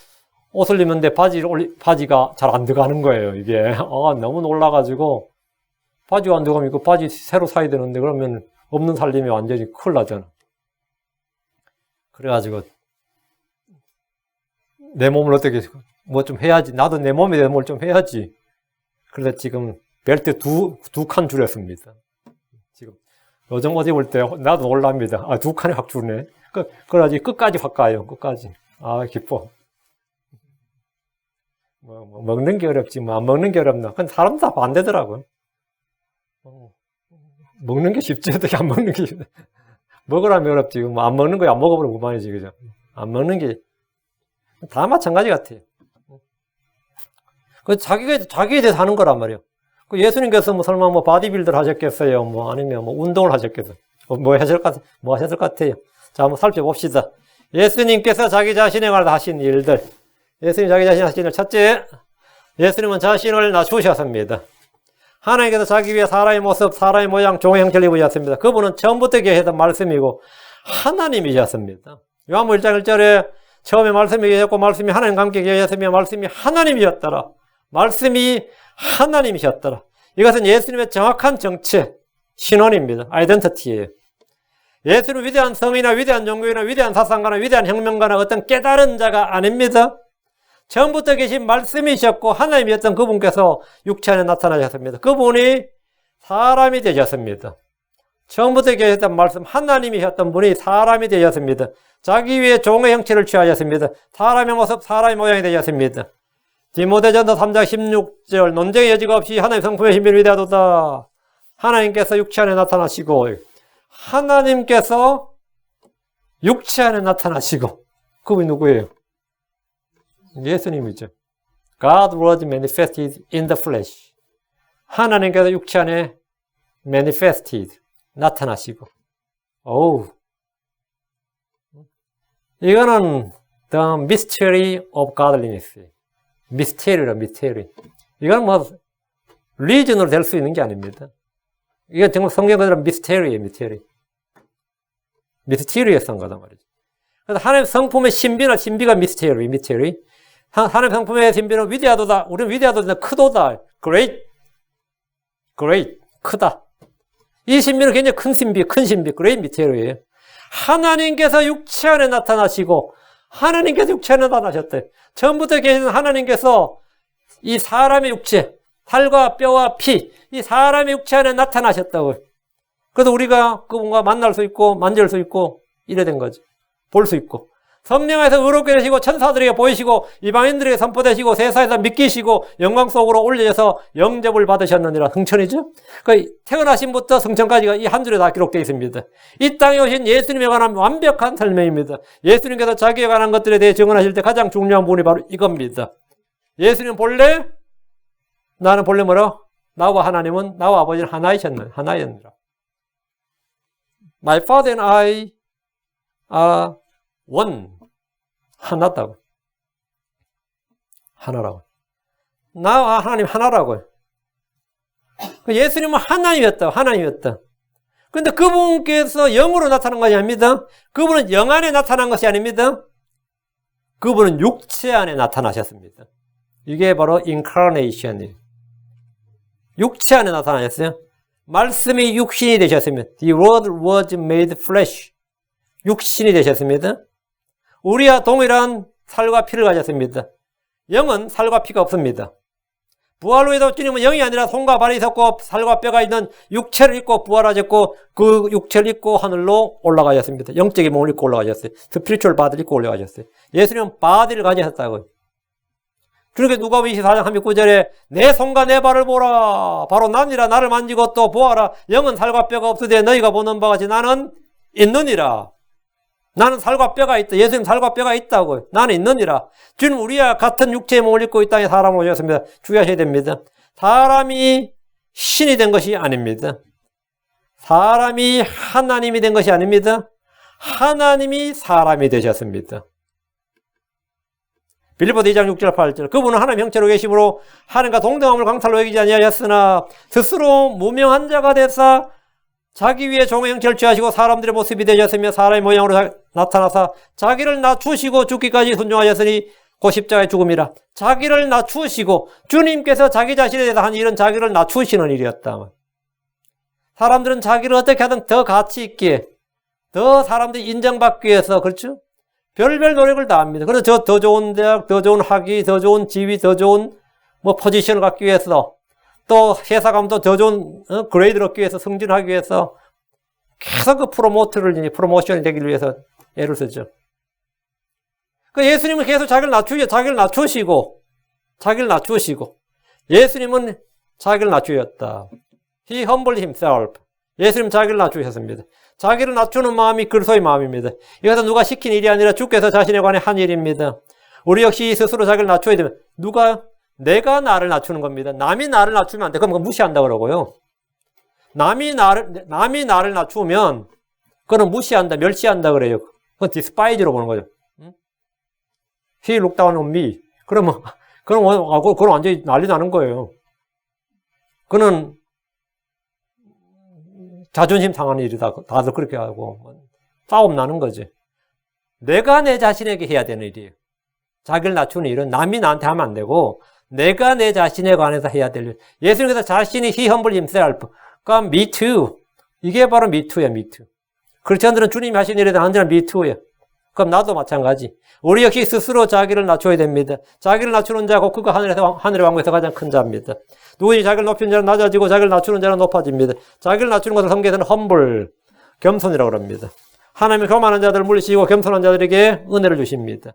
옷을 입는데 바지가 잘 안 들어가는 거예요. 이게 너무 놀라가지고 바지가 안 들어가면 이거 바지 새로 사야 되는데 그러면 없는 살림이 완전히 큰일 나잖아. 그래가지고 내 몸을 어떻게 뭐 좀 해야지. 나도 내 몸에 내 몸을 좀 해야지. 그래서 지금 벨트 두 칸 줄였습니다. 지금 요즘 어디 볼 때 나도 놀랍니다. 두 칸이 확 줄네. 그래가지고 끝까지 확 가요. 끝까지. 기뻐. 먹는 게 어렵지, 안 먹는 게 어렵나. 근데 사람 다 반대더라고요. 먹는 게 쉽지, 어떻게 안 먹는 게 쉽지. 먹으라면 어렵지. 안 먹는 거야, 안 먹어보면 그만이지, 그죠? 안 먹는 게 다 마찬가지 같아요. 자기에 대해서 하는 거란 말이에요. 예수님께서 설마 바디빌더를 하셨겠어요? 아니면 운동을 하셨겠어요? 뭐 하셨을 것 같아요? 자, 한번 살펴봅시다. 예수님께서 자기 자신에 관해서 하신 일들. 예수님 자기 자신이 하신 일. 첫째, 예수님은 자신을 낮추셨습니다. 하나님께서 자기 위해 사람의 모습, 사람의 모양, 종의 형체를 입으셨습니다. 그분은 처음부터 계셨던 말씀이고 하나님이셨습니다. 요한복음 1장 1절에 처음에 말씀이 계셨고 말씀이 하나님과 함께 계셨으며 말씀이 하나님이었더라. 말씀이 하나님이셨더라. 이것은 예수님의 정확한 정체, 신원입니다. 아이덴티티예요. 예수는 위대한 성이나 위대한 종교이나 위대한 사상가나 위대한 혁명가나 어떤 깨달은 자가 아닙니다. 처음부터 계신 말씀이셨고 하나님이었던 그분께서 육체 안에 나타나셨습니다. 그분이 사람이 되셨습니다. 처음부터 계셨던 말씀 하나님이셨던 분이 사람이 되셨습니다. 자기 위해 종의 형체를 취하셨습니다. 사람의 모습, 사람의 모양이 되셨습니다. 디모데전서 3장 16절 논쟁의 여지가 없이 하나님의 성품의 신비는 위대하도다. 하나님께서 육체 안에 나타나시고 하나님께서 육체 안에 나타나시고 그분이 누구예요? 예수님이죠. God was manifested in the flesh. 하나님께서 육체 안에 manifested 나타나시고 이거는 the mystery of godliness. 미스테리라 미스테리. 이건 리전으로 될 수 있는 게 아닙니다. 이건 정말 성경 그대로 미스테리예요, 미스테리. 미스테리에서 한 거단 말이죠. 그래서 하나님 성품의 신비가 미스테리. 하나님 성품의 신비는 위대하도다. 우리는 위대하도다. 크도다. great. 크다. 이 신비는 굉장히 큰 신비, great 미스테리예요. 하나님께서 육체 안에 나타나시고, 하나님께서 육체 안에 나타나셨대요. 처음부터 계신 하나님께서 이 사람의 육체, 살과 뼈와 피, 이 사람의 육체 안에 나타나셨다고요. 그래서 우리가 그분과 만날 수 있고, 만질 수 있고, 이래 된 거죠. 볼 수 있고. 성령에서 의롭게 되시고 천사들에게 보이시고 이방인들에게 선포되시고 세상에서 믿기시고 영광 속으로 올려져서 영접을 받으셨느니라. 승천이죠. 그러니까 태어나신부터 승천까지가 이 한 줄에 다 기록되어 있습니다. 이 땅에 오신 예수님에 관한 완벽한 설명입니다. 예수님께서 자기에 관한 것들에 대해 증언하실 때 가장 중요한 부분이 바로 이겁니다. 예수님 본래 나는 본래 뭐라? 나와 하나님은 나와 아버지는 하나였느니라. My father and I are one. 하나다고. 하나라고. 나와 하나님 하나라고요. 예수님은 하나님이었다. 그런데 그분께서 영으로 나타난 것이 아닙니다. 그분은 영 안에 나타난 것이 아닙니다. 그분은 육체 안에 나타나셨습니다. 이게 바로 incarnation이에요. 육체 안에 나타나셨어요. 말씀이 육신이 되셨습니다. The word was made flesh. 육신이 되셨습니다. 우리와 동일한 살과 피를 가졌습니다. 영은 살과 피가 없습니다. 부활 후에도 주님은 영이 아니라 손과 발이 있었고 살과 뼈가 있는 육체를 입고 부활하셨고 그 육체를 입고 하늘로 올라가셨습니다. 영적인 몸을 입고 올라가셨어요. 스피리추얼 바디를 입고 올라가셨어요. 예수님은 바디를 가지셨다고요. 그러니까 누가복음 24장 39절에 내 손과 내 발을 보라. 바로 나니라. 나를 만지고 또 보아라. 영은 살과 뼈가 없으되 너희가 보는 바같이 나는 있느니라. 나는 살과 뼈가 있다. 예수님 살과 뼈가 있다고. 나는 있느니라. 주님 우리와 같은 육체의 몸을 입고 이 땅에 사람을 오셨습니다. 주의하셔야 됩니다. 사람이 신이 된 것이 아닙니다. 사람이 하나님이 된 것이 아닙니다. 하나님이 사람이 되셨습니다. 빌립보서 2장 6절 8절 그분은 하나님 형체로 계심으로 하나님과 동등함을 강탈로 여기지 아니하였으나 스스로 무명한 자가 되사 자기 위에 종의 형체를 취하시고 사람들의 모습이 되셨으며 사람의 모양으로 나타나사 자기를 낮추시고 죽기까지 순종하셨으니 그 십자가의 죽음이라. 자기를 낮추시고 주님께서 자기 자신에 대해서 한 일은 자기를 낮추시는 일이었다. 사람들은 자기를 어떻게 하든 더 가치 있게 더 사람들이 인정받기 위해서 그렇죠? 별별 노력을 다 합니다. 그래서 더 좋은 대학, 더 좋은 학위, 더 좋은 지위, 더 좋은 포지션을 갖기 위해서 또 회사 가면 더 좋은 그레이드를 얻기 위해서 승진하기 위해서 계속 그 프로모션이 되기 위해서 애를 쓰죠. 그 예수님은 계속 자기를 낮추시고 예수님은 자기를 낮추셨다. He humbled himself. 예수님 자기를 낮추셨습니다. 자기를 낮추는 마음이 그리스도의 마음입니다. 이것은 누가 시킨 일이 아니라 주께서 자신에 관해 한 일입니다. 우리 역시 스스로 자기를 낮춰야 되면 내가 나를 낮추는 겁니다. 남이 나를 낮추면 안 돼. 그럼 무시한다 그러고요. 남이 나를 낮추면 그건 무시한다, 멸시한다 그래요. 그건 디스파이즈로 보는 거죠. He looked down on me. 그건 완전히 난리 나는 거예요. 그는 자존심 상하는 일이다. 다들 그렇게 하고 싸움 나는 거지. 내가 내 자신에게 해야 되는 일이에요. 자기를 낮추는 일은 남이 나한테 하면 안 되고 내가 내 자신에 관해서 해야 될 일. 예수님께서 자신이 He humbled himself. 그럼 me too. 이게 바로 me too야, me too. 크리스천들은 주님이 하신 일에 대한 언제나 me too야. 그럼 나도 마찬가지. 우리 역시 스스로 자기를 낮춰야 됩니다. 자기를 낮추는 자고 그가 하늘의 왕국에서 가장 큰 자입니다. 누구든지 자기를 높이는 자는 낮아지고 자기를 낮추는 자는 높아집니다. 자기를 낮추는 것을 성경에서는 humble, 겸손이라고 합니다. 하나님은 교만한 자들을 물리시고 겸손한 자들에게 은혜를 주십니다.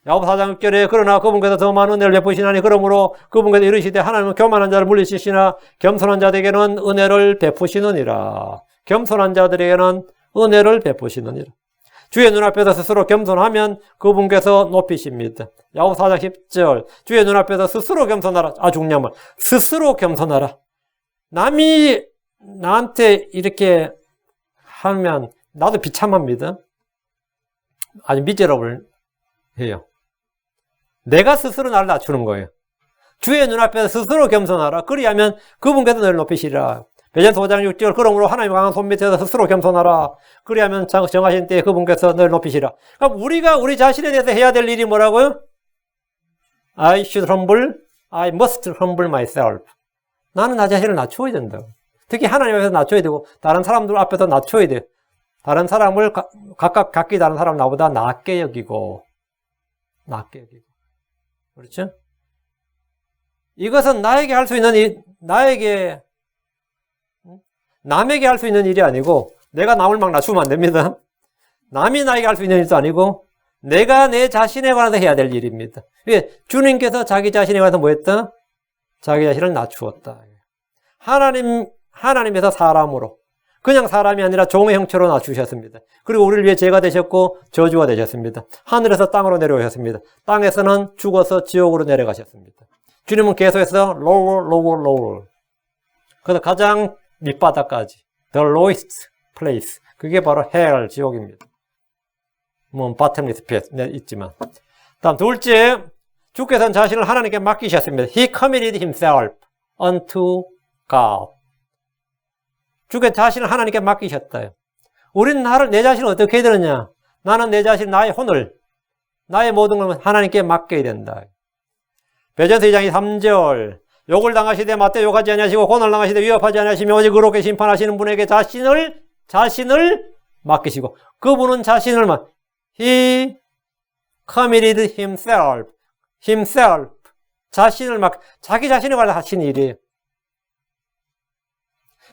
야고보 4장 6절에 그러나 그분께서 더 많은 은혜를 베푸시나니 그러므로 그분께서 이르시되 하나님은 교만한 자를 물리시시나 겸손한 자들에게는 은혜를 베푸시느니라. 겸손한 자들에게는 은혜를 베푸시느니라. 주의 눈앞에서 스스로 겸손하면 그분께서 높이십니다. 야고보 4장 10절 주의 눈앞에서 스스로 겸손하라. 중요한 말. 스스로 겸손하라. 남이 나한테 이렇게 하면 나도 비참합니다. 아주 미제러블 해요. 내가 스스로 나를 낮추는 거예요. 주의 눈앞에서 스스로 겸손하라. 그리하면 그분께서 너를 높이시리라. 베드로전서 5장 6절 그러므로 하나님의 강한 손 밑에서 스스로 겸손하라. 그리하면 정하신 때에 그분께서 너를 높이시라. 그럼 우리가 우리 자신에 대해서 해야 될 일이 뭐라고요? I must humble myself. 나는 나 자신을 낮춰야 된다. 특히 하나님 앞에서 낮춰야 되고 다른 사람들 앞에서 낮춰야 돼요. 다른 사람을 각기 다른 사람 나보다 낮게 여기고 그렇죠? 이것은 남에게 할 수 있는 일이 아니고 내가 남을 막 낮추면 안 됩니다. 남이 나에게 할 수 있는 일도 아니고 내가 내 자신에 관해서 해야 될 일입니다. 왜? 주님께서 자기 자신에 관해서 뭐 했다? 자기 자신을 낮추었다. 하나님에서 사람으로, 그냥 사람이 아니라 종의 형체로 낮추셨습니다. 그리고 우리를 위해 죄가 되셨고 저주가 되셨습니다. 하늘에서 땅으로 내려오셨습니다. 땅에서는 죽어서 지옥으로 내려가셨습니다. 주님은 계속해서 lower. 그래서 가장 밑바닥까지, the lowest place. 그게 바로 hell, 지옥입니다. 뭐 bottomless pit 있지만. 다음 둘째, 주께서는 자신을 하나님께 맡기셨습니다. He committed himself unto God. 주께서 자신을 하나님께 맡기셨다. 우리는 내 자신을 어떻게 해야 되느냐? 나는 내 자신, 나의 혼을, 나의 모든 걸 하나님께 맡겨야 된다. 베드로서 2장 3절, 욕을 당하시되 맞대 욕하지 아니하시고 고난을 당하시되 위협하지 아니하시며 오직 의롭게 심판하시는 분에게 자신을 맡기시고, 그분은 자신을 He committed himself, 자신을 자기 자신에 관해서 하신 일이에요.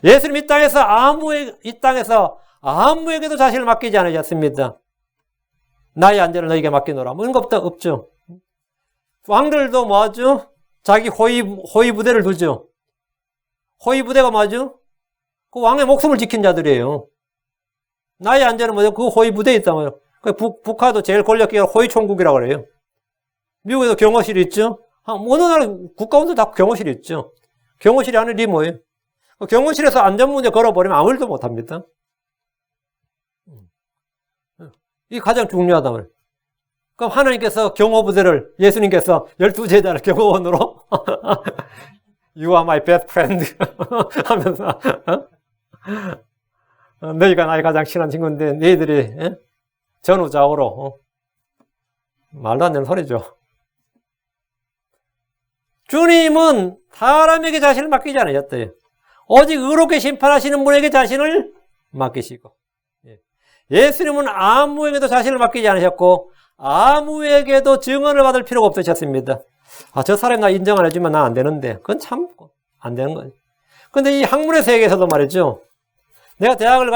예수님 이 땅에서 아무에게도 자신을 맡기지 않으셨습니다. 나의 안전을 너에게 맡기노라. 뭐 이런 것부터 없죠. 왕들도 뭐하죠? 자기 호위 부대를 두죠. 호위 부대가 뭐하죠? 그 왕의 목숨을 지킨 자들이에요. 나의 안전은 뭐죠? 그 호위 부대에 있다고요. 북한도 제일 권력기가 호위총국이라고 그래요. 미국에도 경호실이 있죠. 어느 나라 국가원도 다 경호실이 있죠. 경호실이 하는 일이 뭐예요? 경호실에서 안전문제 걸어버리면 아무 일도 못합니다. 이게 가장 중요하단 말이에요. 그럼 하나님께서 경호부대를, 예수님께서 12제자를 경호원으로 You are my best friend 하면서 너희가 나의 가장 친한 친구인데 너희들이 전후좌우로 말도 안 되는 소리죠. 주님은 사람에게 자신을 맡기지 않으셨대요. 오직 의롭게 심판하시는 분에게 자신을 맡기시고, 예수님은 아무에게도 자신을 맡기지 않으셨고 아무에게도 증언을 받을 필요가 없으셨습니다. 저 사람이 나 인정 안 해주면 나 안 되는데, 그건 참 안 되는 거예요. 근데 이 학문의 세계에서도 말이죠, 내가 대학을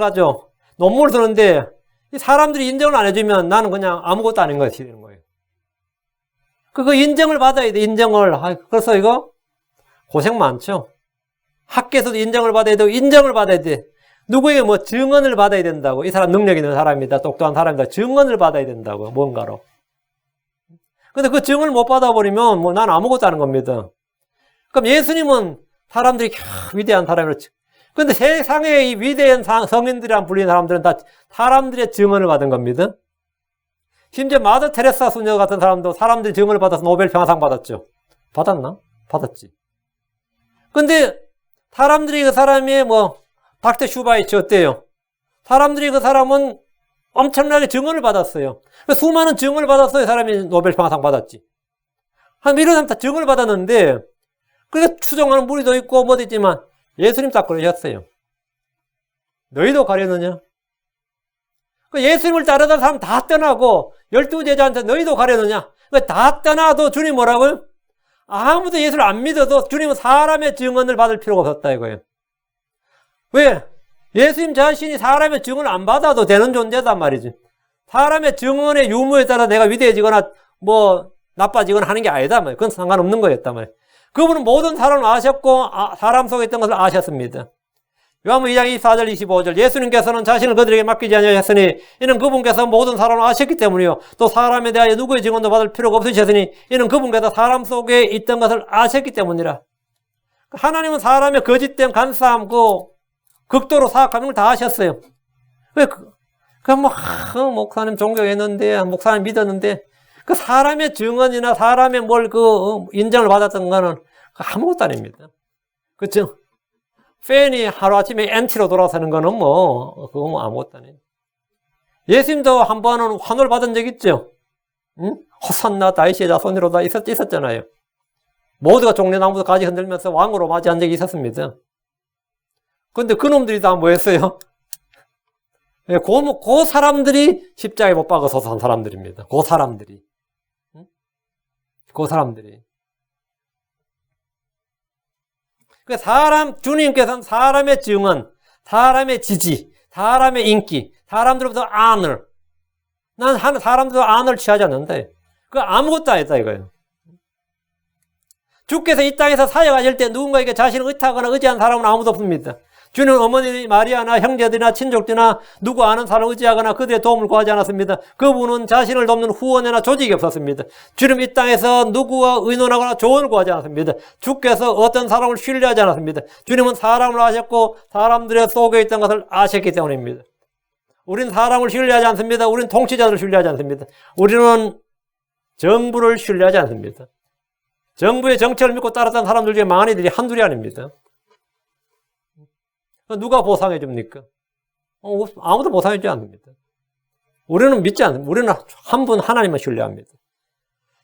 가죠, 논문을 쓰는데 이 사람들이 인정을 안 해주면 나는 그냥 아무것도 아닌 것이 되는 거예요. 그 인정을 받아야 돼, 인정을. 그래서 이거 고생 많죠. 학교에서도 인정을 받아야 되고 인정을 받아야 돼. 누구에게 뭐 증언을 받아야 된다고. 이 사람 능력 있는 사람이다, 똑똑한 사람이다, 증언을 받아야 된다고, 뭔가로. 근데 그 증언을 못 받아버리면 뭐 난 아무것도 아닌 겁니다. 그럼 예수님은 사람들이 위대한 사람이라. 근데 세상의 이 위대한 성인들이란 불리는 사람들은 다 사람들의 증언을 받은 겁니다. 심지어 마더 테레사 수녀 같은 사람도 사람들이 증언을 받아서 노벨 평화상 받았죠. 받았나? 받았지. 근데 사람들이 그 사람이 닥터 슈바이치 어때요? 사람들이 그 사람은 엄청나게 증언을 받았어요. 수많은 증언을 받았어요. 사람이 노벨 평화상 받았지. 이런 사람 다 증언을 받았는데, 그러니까 추종하는 무리도 있고 뭐도 있지만 예수님 딱 그러셨어요. 너희도 가려느냐? 예수님을 따르던 사람 다 떠나고 12제자한테 너희도 가려느냐? 다 떠나도 주님 뭐라고요? 아무도 예수를 안 믿어도 주님은 사람의 증언을 받을 필요가 없었다 이거예요. 왜? 예수님 자신이 사람의 증언을 안 받아도 되는 존재단 말이지. 사람의 증언의 유무에 따라 내가 위대해지거나 나빠지거나 하는 게 아니다 말이에요. 그건 상관없는 거였단 말이에요. 그분은 모든 사람을 아셨고 사람 속에 있던 것을 아셨습니다. 요한복음 2장 24절 25절, 예수님께서는 자신을 그들에게 맡기지 아니하셨으니 이는 그분께서 모든 사람을 아셨기 때문이요, 또 사람에 대하여 누구의 증언도 받을 필요가 없으셨으니 이는 그분께서 사람 속에 있던 것을 아셨기 때문이라. 하나님은 사람의 거짓된 간사함, 극도로 사악함을 다 아셨어요. 왜 목사님 존경했는데, 목사님 믿었는데, 그 사람의 증언이나 사람의 인정을 받았던 거는 아무것도 아닙니다. 그렇죠? 팬이 하루아침에 엔티로 돌아서는 거는 그거 아무것도 아니에요. 예수님도 한 번은 환호를 받은 적 있죠? 응? 호산나 다윗의 자손이로 다 있었잖아요. 모두가 종려나무도 가지 흔들면서 왕으로 맞이한 적이 있었습니다. 근데 그놈들이 다 뭐 했어요? 그 사람들이 십자가에 못 박아서 산 사람들입니다. 그 사람들이. 주님께서는 사람의 증언, 사람의 지지, 사람의 인기, 사람들로부터 honor, 난 사람들도 안을 취하지 않는데 그 아무것도 안 했다 이거예요. 주께서 이 땅에서 사역하실 때 누군가에게 자신을 의탁하거나 의지한 사람은 아무도 없습니다. 주는 어머니 마리아나 형제들이나 친족들이나 누구 아는 사람을 의지하거나 그들의 도움을 구하지 않았습니다. 그분은 자신을 돕는 후원이나 조직이 없었습니다. 주는 이 땅에서 누구와 의논하거나 조언을 구하지 않았습니다. 주께서 어떤 사람을 신뢰하지 않았습니다. 주님은 사람을 아셨고 사람들의 속에 있던 것을 아셨기 때문입니다. 우리는 사람을 신뢰하지 않습니다. 우리는 통치자들을 신뢰하지 않습니다. 우리는 정부를 신뢰하지 않습니다. 정부의 정책을 믿고 따랐던 사람들 중에 망한 이들이 한둘이 아닙니다. 누가 보상해 줍니까? 아무도 보상해 주지 않습니다. 우리는 믿지 않습니다. 우리는 한 분 하나님만 신뢰합니다.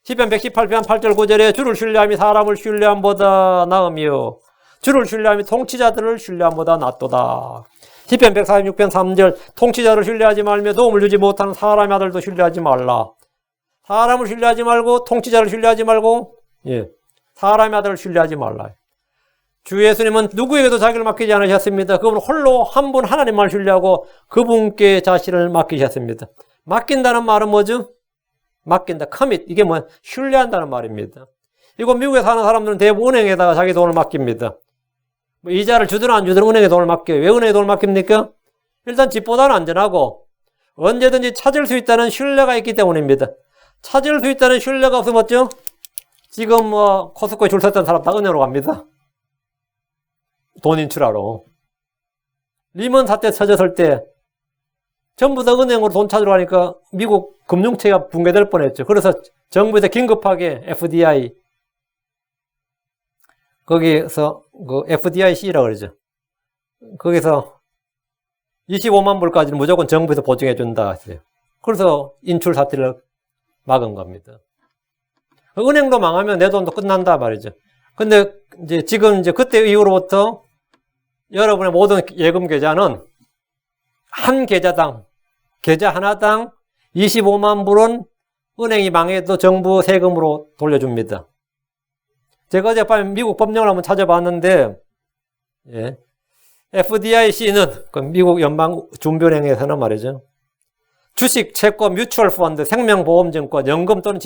시편 118편 8절 9절에 주를 신뢰함이 사람을 신뢰함보다 나으며 주를 신뢰함이 통치자들을 신뢰함보다 낫도다. 시편 146편 3절 통치자를 신뢰하지 말며 도움을 주지 못하는 사람의 아들도 신뢰하지 말라. 사람을 신뢰하지 말고 통치자를 신뢰하지 말고 사람의 아들을 신뢰하지 말라. 주 예수님은 누구에게도 자기를 맡기지 않으셨습니다. 그분은 홀로 한 분 하나님만 신뢰하고 그분께 자신을 맡기셨습니다. 맡긴다는 말은 뭐죠? 맡긴다, commit. 이게 뭐야? 신뢰한다는 말입니다. 이거 미국에 사는 사람들은 대부분 은행에다가 자기 돈을 맡깁니다. 이자를 주든 안 주든 은행에 돈을 맡겨요. 왜 은행에 돈을 맡깁니까? 일단 집보다는 안전하고 언제든지 찾을 수 있다는 신뢰가 있기 때문입니다. 찾을 수 있다는 신뢰가 없으면 어쩌죠? 지금 코스코에 줄 섰던 사람 다 은행으로 갑니다. 돈 인출하러. 리먼 사태 터졌을 때 전부 다 은행으로 돈 찾으러 가니까 미국 금융체가 붕괴될 뻔했죠. 그래서 정부에서 긴급하게 FDI 거기서 그 FDIC라고 그러죠. 거기서 25만 불까지는 무조건 정부에서 보증해 준다 했어요. 그래서 인출 사태를 막은 겁니다. 은행도 망하면 내 돈도 끝난다 말이죠. 근데 지금 그때 이후로부터 여러분의 모든 예금 계좌는 한 계좌당, 계좌 하나당 25만 불은 은행이 망해도 정부 세금으로 돌려줍니다. 제가 어젯밤에 미국 법령을 한번 찾아봤는데, FDIC는 그 미국 연방준비은행에서는 말이죠. 주식, 채권, 뮤추얼 펀드, 생명보험증권, 연금 또는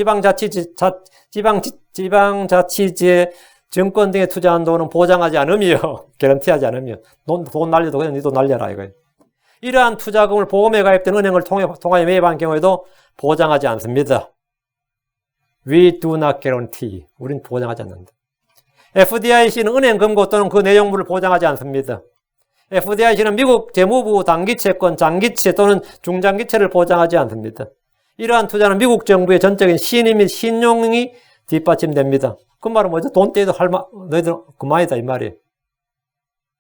지방자치지의 증권 등에 투자한 돈은 보장하지 않으며, 개런티하지 않으며, 돈 날려도 그냥 네 돈 날려라 이거예요. 이러한 투자금을 보험에 가입된 은행을 통하여 매입한 경우에도 보장하지 않습니다. We do not guarantee. 우린 보장하지 않는다. FDIC는 은행 금고 또는 그 내용물을 보장하지 않습니다. FDIC는 미국 재무부 단기채권, 장기채 또는 중장기채를 보장하지 않습니다. 이러한 투자는 미국 정부의 전적인 신의 및 신용이 뒷받침됩니다. 그 말은 뭐죠? 돈 떼도 너희들 그만이다 이 말이에요.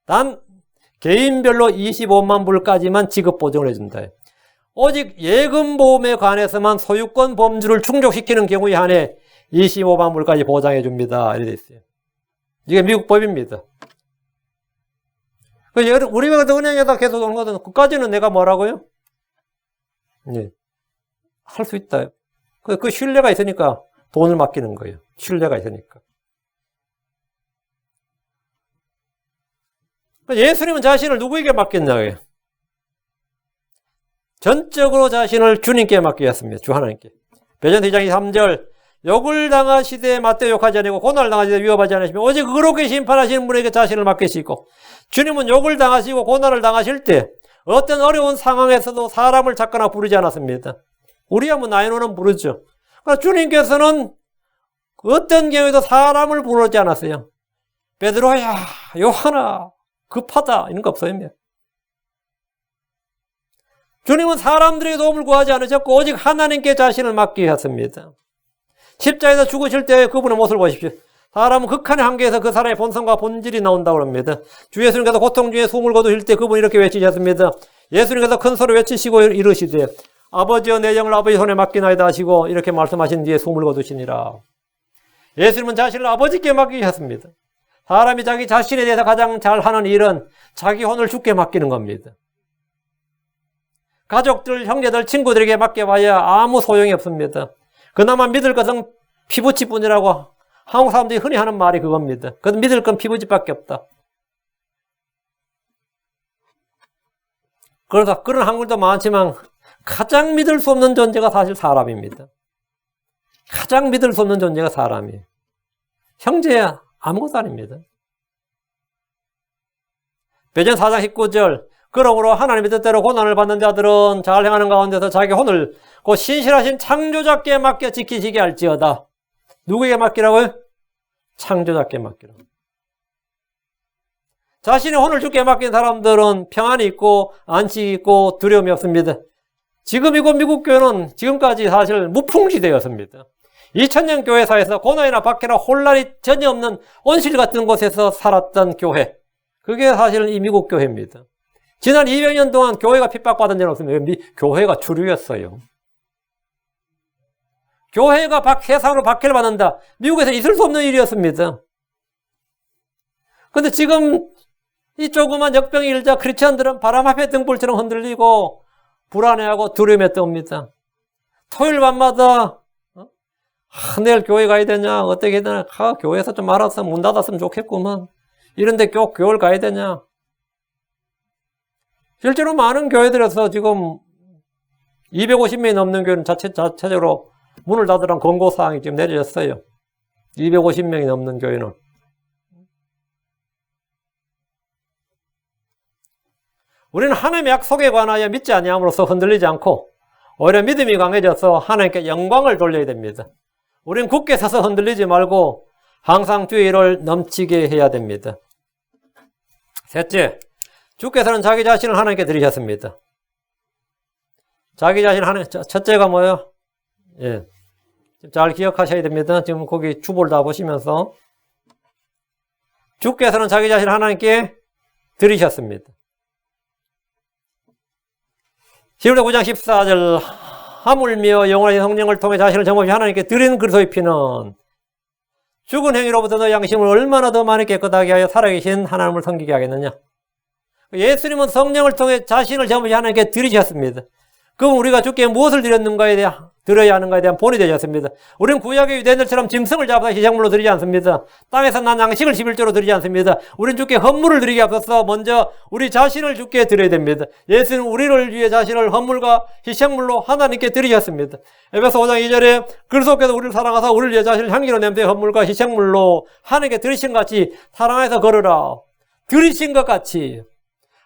단 개인별로 25만 불까지만 지급 보증을 해준다. 오직 예금보험에 관해서만 소유권 범주를 충족시키는 경우에 한해 25만 불까지 보장해 줍니다. 이렇게 돼 있어요. 이게 미국 법입니다. 우리가 은행에다 계속 오는 거든 그까지는 내가 뭐라고요? 할 수 있다. 그 신뢰가 있으니까 돈을 맡기는 거예요. 신뢰가 있으니까. 예수님은 자신을 누구에게 맡겼냐고요? 전적으로 자신을 주님께 맡기셨습니다. 주 하나님께. 베드로전서 2장 3절 욕을 당하시되 맞대 욕하지 아니고 고난을 당하시되 위협하지 않으시며 오직 의롭게 심판하시는 분에게 자신을 맡기시고 주님은 욕을 당하시고 고난을 당하실 때 어떤 어려운 상황에서도 사람을 찾거나 부르지 않았습니다. 우리야 뭐 나이노는 부르죠. 그러나 주님께서는 어떤 경우에도 사람을 부르지 않았어요. 베드로야, 요한아, 급하다 이런 거 없어요. 주님은 사람들의 도움을 구하지 않으셨고 오직 하나님께 자신을 맡기셨습니다. 십자에서 죽으실 때 그분의 모습을 보십시오. 사람은 극한의 한계에서 그 사람의 본성과 본질이 나온다고 합니다. 주 예수님께서 고통 중에 숨을 거두실 때 그분이 이렇게 외치셨습니다. 예수님께서 큰 소리 외치시고 이르시되 아버지여 내 영을 아버지 손에 맡기나이다 하시고 이렇게 말씀하신 뒤에 숨을 거두시니라. 예수님은 자신을 아버지께 맡기셨습니다. 사람이 자기 자신에 대해서 가장 잘하는 일은 자기 혼을 주께 맡기는 겁니다. 가족들, 형제들, 친구들에게 맡겨봐야 아무 소용이 없습니다. 그나마 믿을 것은 피부치뿐이라고 한국 사람들이 흔히 하는 말이 그겁니다. 그래서 믿을 건 피부치밖에 없다. 그래서 그런 한국도 많지만 가장 믿을 수 없는 존재가 사실 사람입니다. 가장 믿을 수 없는 존재가 사람이에요. 형제 아무것도 아닙니다. 베드로 4장 19절 그러므로 하나님의 뜻대로 고난을 받는 자들은 잘 행하는 가운데서 자기 혼을 그 신실하신 창조자께 맡겨 지키시게 할지어다. 누구에게 맡기라고요? 창조자께 맡기라고. 자신의 혼을 주께 맡긴 사람들은 평안이 있고 안식이 있고 두려움이 없습니다. 지금 이곳 미국 교회는 지금까지 사실 무풍지대였습니다. 2000년 교회사에서 고난이나 박해나 혼란이 전혀 없는 온실 같은 곳에서 살았던 교회. 그게 사실 이 미국 교회입니다. 지난 200년 동안 교회가 핍박받은 적은 없습니다. 교회가 주류였어요. 교회가 세상으로 박해를 받는다. 미국에서 있을 수 없는 일이었습니다. 그런데 지금 이 조그만 역병이 일자 크리스천들은 바람 앞에 등불처럼 흔들리고 불안해하고 두려움에 떱니다. 토요일 밤마다 내일 교회 가야 되냐? 어떻게 해야 되냐? 교회에서 좀 알아서 문 닫았으면 좋겠구만. 이런데 교회를 가야 되냐? 실제로 많은 교회들에서 지금 250명이 넘는 교회는 자체적으로 문을 닫으라는 권고사항이 지금 내려졌어요. 250명이 넘는 교회는. 우리는 하나님의 약속에 관하여 믿지 아니함으로써 흔들리지 않고 오히려 믿음이 강해져서 하나님께 영광을 돌려야 됩니다. 우리는 굳게 서서 흔들리지 말고 항상 주의를 넘치게 해야 됩니다. 셋째, 주께서는 자기 자신을 하나님께 드리셨습니다. 자기 자신 첫째가 뭐예요? 예. 잘 기억하셔야 됩니다. 지금 거기 주보를 다 보시면서 주께서는 자기 자신을 하나님께 드리셨습니다. 히브리서 9장 14절 하물며 영원하신 성령을 통해 자신을 정없이 하나님께 드린 그리스도의 피는 죽은 행위로부터 너 양심을 얼마나 더 많이 깨끗하게 하여 살아계신 하나님을 섬기게 하겠느냐. 예수님은 성령을 통해 자신을 정없이 하나님께 드리셨습니다. 그럼 우리가 주께 무엇을 드려야 하는가에 대한 본이 되셨습니다. 우리는 구약의 유대인들처럼 짐승을 잡아서 희생물로 드리지 않습니다. 땅에서 난 양식을 11조로 드리지 않습니다. 우리는 주께 헌물을 드리기 앞서서 먼저 우리 자신을 주께 드려야 됩니다. 예수는 우리를 위해 자신을 헌물과 희생물로 하나님께 드리셨습니다. 에베소 5장 2절에 그리스도께서 우리를 사랑하사 우리를 위해 자신을 향기로 냄새 헌물과 희생물로 하나님께 드리신 것 같이 사랑해서 걸으라. 드리신 것 같이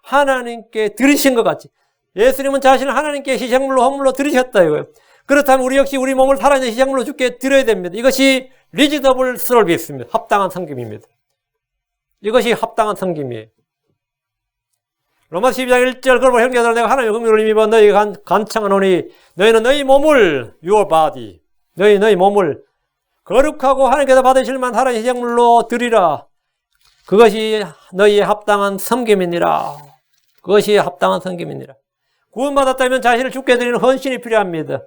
하나님께 드리신 것 같이 예수님은 자신을 하나님께 희생물로 헌물로 드리셨다 이거예요. 그렇다면 우리 역시 우리 몸을 살아있는 희생물로 주께 드려야 됩니다. 이것이 리즈너블 서비스입니다. 합당한 섬김입니다. 이것이 합당한 섬김이에요. 로마서 12장 1절 그러므로 형제들아 내가 하나님의 긍휼을 힘입어 너희에게 간청하노니 너희는 너희 몸을 your body 너희 몸을 거룩하고 하나님께서 받으실 만한 하나님의 희생물로 드리라. 그것이 너희의 합당한 섬김이니라. 그것이 합당한 섬김이니라. 구원받았다면 자신을 주께 드리는 헌신이 필요합니다.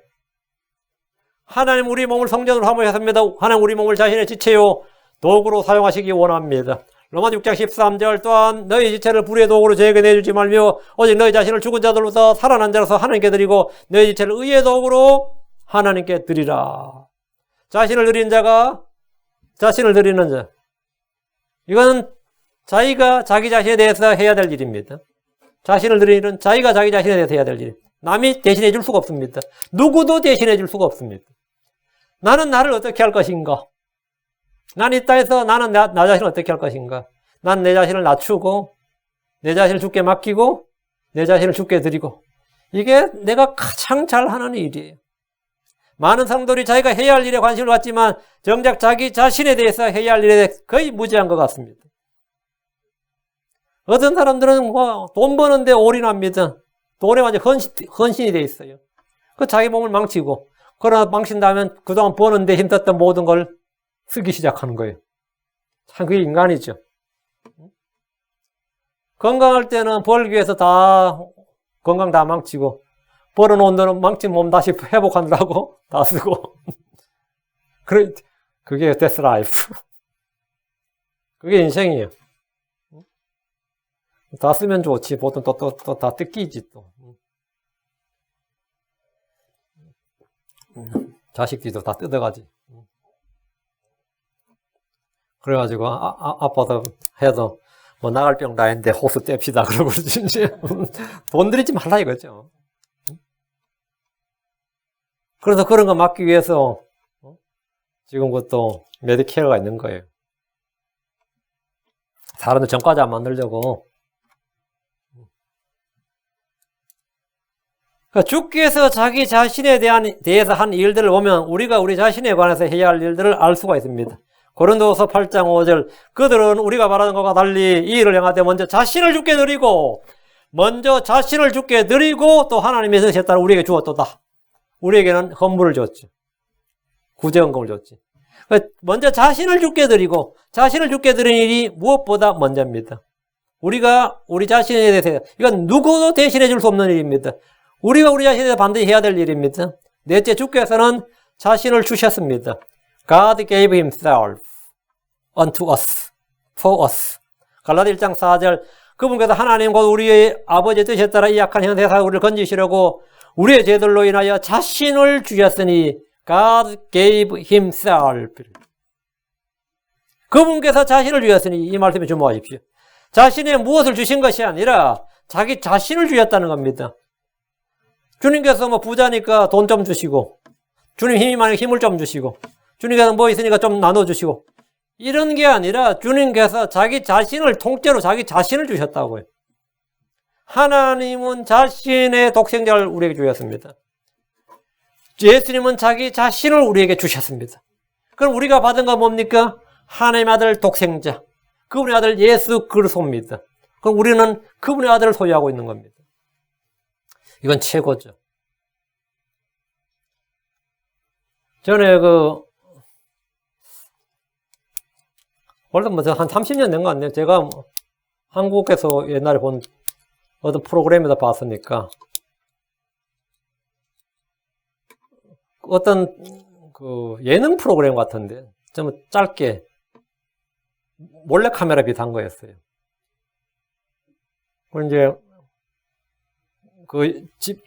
하나님 우리 몸을 성전으로 사모하셨습니다. 하나님 우리 몸을 자신의 지체요 도구로 사용하시기 원합니다. 로마서 6장 13절 또한 너희 지체를 불의의 도구로 저에게 내주지 말며 오직 너희 자신을 죽은 자들로부터 살아난 자로서 하나님께 드리고 너희 지체를 의의 도구로 하나님께 드리라. 자신을 드리는 자가 자신을 드리는 자. 이거는 자기가 자기 자신에 대해서 해야 될 일입니다. 자신을 드리는 자기가 자기 자신에 대해서 해야 될 일. 남이 대신해 줄 수가 없습니다. 누구도 대신해 줄 수가 없습니다. 나는 나를 어떻게 할 것인가? 나는 이 땅에서 나는 나 자신을 어떻게 할 것인가? 나는 내 자신을 낮추고 내 자신을 주께 맡기고 내 자신을 주께 드리고 이게 내가 가장 잘하는 일이에요. 많은 성도들이 자기가 해야 할 일에 관심을 갖지만 정작 자기 자신에 대해서 해야 할 일에 거의 무지한 것 같습니다. 어떤 사람들은 돈 버는데 올인합니다. 돈에 완전 헌신이 돼 있어요. 그 자기 몸을 망치고 그러나 망친다면 그동안 버는데 힘썼던 모든 걸 쓰기 시작하는 거예요. 참 그게 인간이죠. 건강할 때는 벌기 위해서 다 건강 다 망치고 벌어놓은 돈은 망친 몸 다시 회복하느라고 다 쓰고 그게 that's life. 그게 인생이에요. 다 쓰면 좋지. 보통 또 다 뜯기지 또. 자식들도 다 뜯어가지. 그래가지고 아빠도 해도 뭐 나갈 병 나인데 호수 뗍시다 그러고 그러지. 돈 들이지 말라 이거죠. 그래서 그런 거 막기 위해서 지금 그것도 메디케어가 있는 거예요. 사람들 전과자 안 만들려고. 그러니까 주께서 자기 자신에 대해서 한 일들을 보면 우리가 우리 자신에 관해서 해야 할 일들을 알 수가 있습니다. 고린도서 8장 5절 그들은 우리가 말하는 것과 달리 이 일을 행하되 먼저 자신을 주께 드리고 또 하나님의 뜻에 따라 우리에게 주었도다. 우리에게는 헌물을 줬지. 구제헌금을 줬지. 먼저 자신을 주께 드리고 자신을 주께 드리는 일이 무엇보다 먼저입니다. 우리가 우리 자신에 대해서 이건 누구도 대신해 줄 수 없는 일입니다. 우리가 우리 자신에 대해서 반드시 해야 될 일입니다. 넷째, 주께서는 자신을 주셨습니다. God gave himself unto us, for us. 갈라디 1장 4절 그분께서 하나님 곧 우리의 아버지의 뜻에 따라 이 약한 현세에서 우리를 건지시려고 우리의 죄들로 인하여 자신을 주셨으니 God gave himself. 그분께서 자신을 주셨으니 이 말씀에 주목하십시오. 자신의 무엇을 주신 것이 아니라 자기 자신을 주셨다는 겁니다. 주님께서 뭐 부자니까 돈 좀 주시고 주님 힘이 많으니까 힘을 좀 주시고 주님께서 뭐 있으니까 좀 나눠주시고 이런 게 아니라 주님께서 자기 자신을 통째로 자기 자신을 주셨다고요. 하나님은 자신의 독생자를 우리에게 주셨습니다. 예수님은 자기 자신을 우리에게 주셨습니다. 그럼 우리가 받은 건 뭡니까? 하나님의 아들 독생자, 그분의 아들 예수 그리스도입니다. 그럼 우리는 그분의 아들을 소유하고 있는 겁니다. 이건 최고죠. 전에 원래 한 30년 된 거 같네요. 제가 한국에서 옛날에 본 어떤 프로그램에서 봤으니까 어떤 예능 프로그램 같은데 좀 짧게 몰래카메라 비슷한 거였어요. 그리고 이제 그 집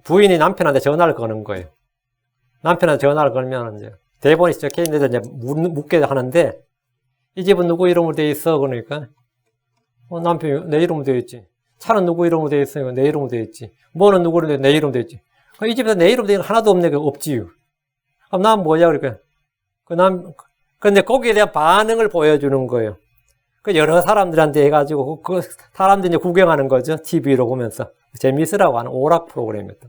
부인이 남편한테 전화를 거는 거예요. 남편한테 전화를 걸면 이제 대본이 적혀 있는데 이제 묻게 하는데 이 집은 누구 이름으로 되어 있어? 그러니까 남편이 내 이름으로 되어 있지. 차는 누구 이름으로 되어 있어요? 내 이름으로 되어 있지. 뭐는 누구 이름으로 내 이름으로 되어 있지. 이 집에서 내 이름으로 되어 있는 거 하나도 없네. 없지요. 그럼 난 뭐냐? 그러니까 근데 거기에 대한 반응을 보여주는 거예요. 여러 사람들한테 해가지고 그 사람들이 이제 구경하는 거죠. TV로 보면서 재미있으라고 하는 오락 프로그램이었다.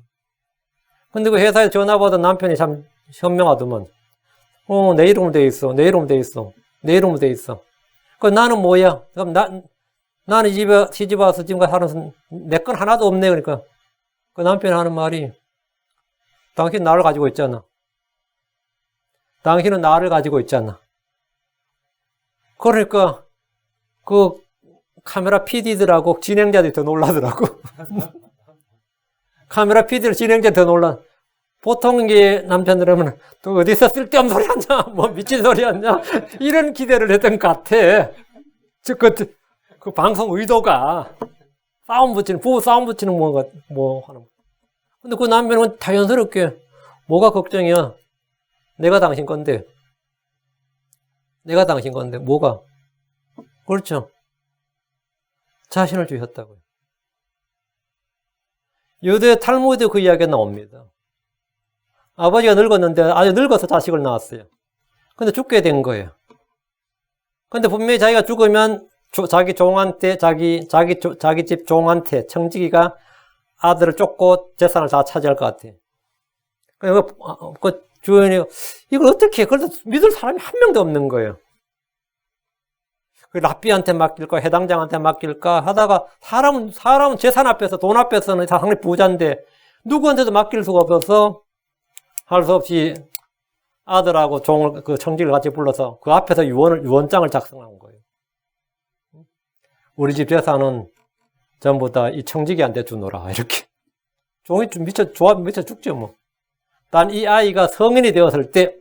근데 그 회사에 전화 받은 남편이 참 현명하더만. 내 이름으로 되어 있어. 내 이름으로 되어 있어. 내 이름으로 되어 있어. 나는 뭐야? 그럼 나는 시집 와서 지금까지 하는 내 건 하나도 없네. 그러니까 그 남편이 하는 말이 당신 나를 가지고 있잖아. 당신은 나를 가지고 있잖아. 그러니까 그 카메라 PD들하고 진행자들이 더 놀라더라고. 카메라 PD들 진행자 더 놀라. 보통 이게 남편들은 또 어디서 쓸데없는 소리 하냐, 뭐 미친 소리 하냐, 이런 기대를 했던 것 같아. 즉, 그 방송 의도가 부부 싸움 붙이는 뭐 하는. 근데 그 남편은 자연스럽게 뭐가 걱정이야? 내가 당신 건데. 뭐가? 그렇죠. 자신을 주셨다고요. 유대 탈무드 그 이야기가 나옵니다. 아버지가 늙었는데 아주 늙어서 자식을 낳았어요. 근데 죽게 된 거예요. 근데 분명히 자기가 죽으면 자기 종한테 자기 집 종한테 청지기가 아들을 쫓고 재산을 다 차지할 것 같아. 그 주인이 이걸 어떻게 해? 그래서 믿을 사람이 한 명도 없는 거예요. 그 랍비한테 맡길까 해당장한테 맡길까 하다가 사람은 재산 앞에서 돈 앞에서는 상당히 부자인데 누구한테도 맡길 수가 없어서 할 수 없이 아들하고 종을 그 청지기를 같이 불러서 그 앞에서 유언장을 작성한 거예요. 우리 집 재산은 전부 다 이 청지기한테 주노라 이렇게. 종이 좀 미쳐 죽죠 뭐. 단 이 아이가 성인이 되었을 때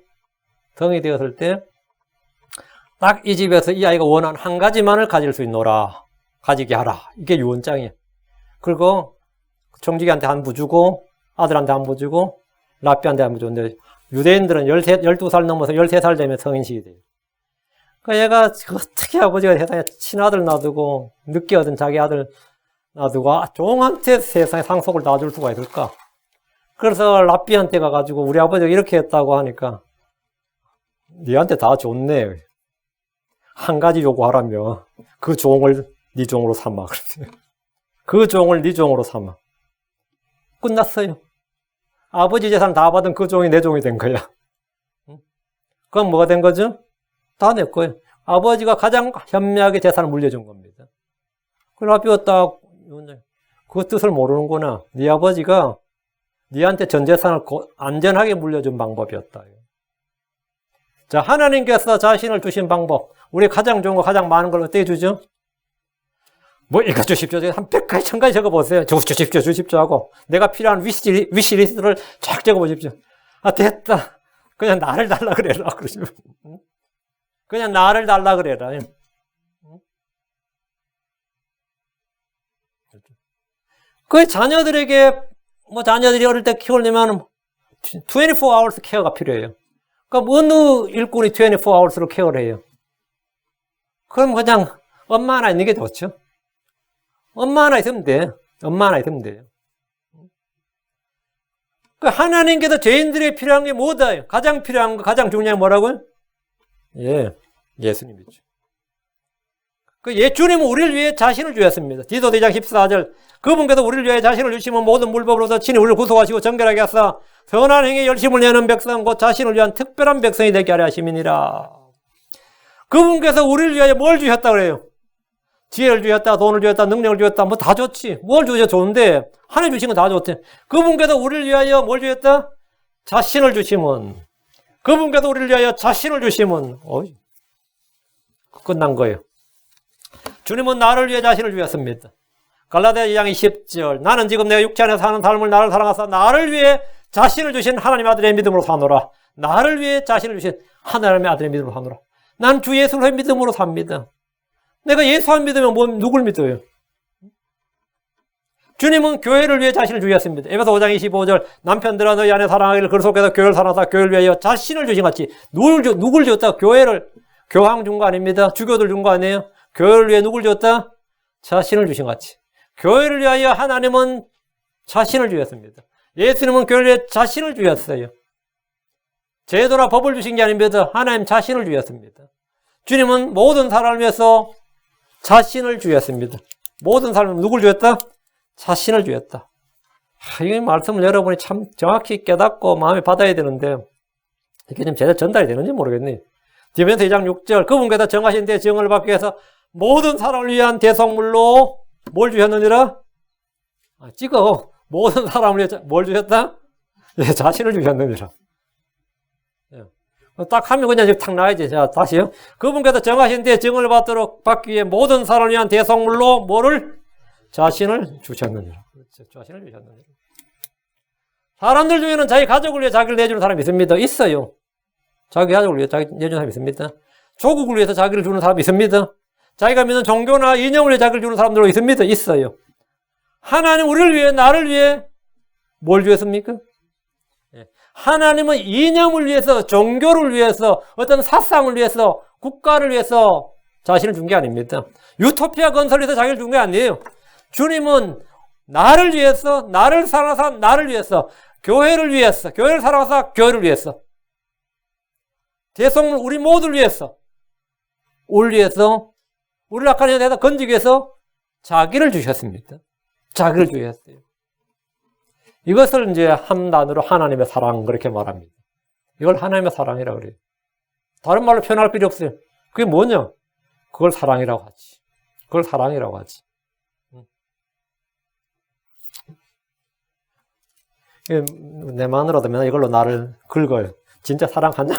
딱 이 집에서 이 아이가 원하는 한 가지만을 가질 수 있노라. 가지게 하라. 이게 유언장이에요. 그리고 청지기한테 한 부 주고 아들한테 한 부 주고 랍비한테 한 부 줬는데 유대인들은 12살 넘어서 13살 되면 성인식이 돼요. 그러니까 얘가 어떻게 아버지가 세상에 친아들 놔두고 늦게 얻은 자기 아들 놔두고 종한테 세상에 상속을 놔줄 수가 있을까? 그래서 랍비한테 가가지고 우리 아버지가 이렇게 했다고 하니까 니한테 다 좋네. 한 가지 요구하라며 그 종을 네 종으로 삼아. 그 종을 네 종으로 삼아. 끝났어요. 아버지 재산 다 받은 그 종이 내 종이 된 거야. 그럼 뭐가 된 거죠? 다 내 거예요. 아버지가 가장 현명하게 재산을 물려준 겁니다. 그 랍비가 딱 그 뜻을 모르는구나. 네 아버지가 네한테 전 재산을 안전하게 물려준 방법이었다. 자, 하나님께서 자신을 주신 방법. 우리 가장 좋은 거, 가장 많은 걸 어떻게 주죠? 뭐, 이거 주십시오. 한 100가지, 1000가지 적어보세요. 주십시오 하고. 내가 필요한 위시리스트를 쫙 적어보십시오. 아, 됐다. 그냥 나를 달라 그래라. 그러시면. 그냥 나를 달라 그래라. 그 자녀들에게, 자녀들이 어릴 때 키우려면 24hours 케어가 필요해요. 그럼 어느 일꾼이 24hours로 케어를 해요? 그럼 그냥 엄마 하나 있는 게 좋죠. 엄마 하나 있으면 돼. 엄마 하나 있으면 돼요. 그 하나님께서 죄인들에게 필요한 게 뭐다? 가장 필요한 거, 가장 중요한 게 뭐라고요? 예수님이죠. 주님은 우리를 위해 자신을 주셨습니다. 디도 2장 14절. 그분께서 우리를 위해 자신을 주시면 모든 물법으로서 친히 우리를 구속하시고 정결하게 하사 선한 행위에 열심을 내는 백성 곧 자신을 위한 특별한 백성이 되게 하려 하심이니라. 그분께서 우리를 위하여 뭘 주셨다 그래요? 지혜를 주셨다, 돈을 주셨다, 능력을 주셨다, 뭐 다 좋지. 뭘 주셔 좋은데 하나님 주신 건 다 좋대. 그분께서 우리를 위하여 뭘 주셨다? 자신을 주시면. 그분께서 우리를 위하여 자신을 주시면 끝난 거예요. 주님은 나를 위해 자신을 주셨습니다. 갈라디아 2장 20절. 나는 지금 내가 육체 안에 사는 삶을 나를 사랑하사 나를 위해 자신을 주신 하나님의 아들의 믿음으로 사노라. 나를 위해 자신을 주신 하나님의 아들의 믿음으로 사노라. 난 주 예수를 믿음으로 삽니다. 내가 예수 안 믿으면 누굴 믿어요? 주님은 교회를 위해 자신을 주셨습니다. 에베소 5장 25절. 남편들아 너희 안에 사랑하기를 그리스도께서 교회를 사랑하사 교회를 위하여 자신을 주신 같이. 누굴 줬다? 교회를. 교황 준 거 아닙니다. 주교들 준 거 아니에요? 교회를 위해 누굴 줬다? 자신을 주신 같이. 교회를 위하여 하나님은 자신을 주셨습니다. 예수님은 교회를 위해 자신을 주셨어요. 제도나 법을 주신 게 아닙니다. 하나님 자신을 주셨습니다. 주님은 모든 사람을 위해서 자신을 주셨습니다. 모든 사람은 누굴 주었다? 자신을 주었다. 이 말씀을 여러분이 참 정확히 깨닫고 마음에 받아야 되는데 이게 좀 제대로 전달이 되는지 모르겠네. 디모데 2장 6절. 그분께서 정하신 데 정을 받기 위해서 모든 사람을 위한 대성물로 뭘 주셨느니라? 찍어. 모든 사람을 위해 뭘 주셨다? 자신을 주셨느니라. 딱 하면 그냥 탁 나와야지. 자, 다시요. 그분께서 정하신 데 정을 받기 위해 모든 사람을 위한 대성물로 뭐를? 자신을 주셨느니라. 그렇죠. 자신을 주셨느니라. 사람들 중에는 자기 가족을 위해 자기를 내주는 사람이 있습니다. 있어요. 자기 가족을 위해 자기 내주는 사람이 있습니다. 조국을 위해서 자기를 주는 사람이 있습니다. 자기가 믿는 종교나 이념을 위해 자기를 주는 사람들도 있습니다. 있어요. 하나님 우리를 위해, 나를 위해 뭘 주셨습니까? 하나님은 이념을 위해서, 종교를 위해서, 어떤 사상을 위해서, 국가를 위해서 자신을 준 게 아닙니다. 유토피아 건설에서 자기를 준 게 아니에요. 주님은 나를 위해서, 나를 사랑하사 나를 위해서, 교회를 위해서, 교회를 사랑하사 교회를 위해서, 대성물 우리 모두를 위해서, 우리를 위해서, 우리를 악한 영에서 건지기 위해서 자기를 주셨습니다. 자기를 주셨어요. 이것을 이제 한 단어로 하나님의 사랑 그렇게 말합니다. 이걸 하나님의 사랑이라고 그래요. 다른 말로 표현할 필요 없어요. 그게 뭐냐? 그걸 사랑이라고 하지. 그걸 사랑이라고 하지. 내 마누라도 맨날 이걸로 나를 긁어요. 진짜 사랑하냐?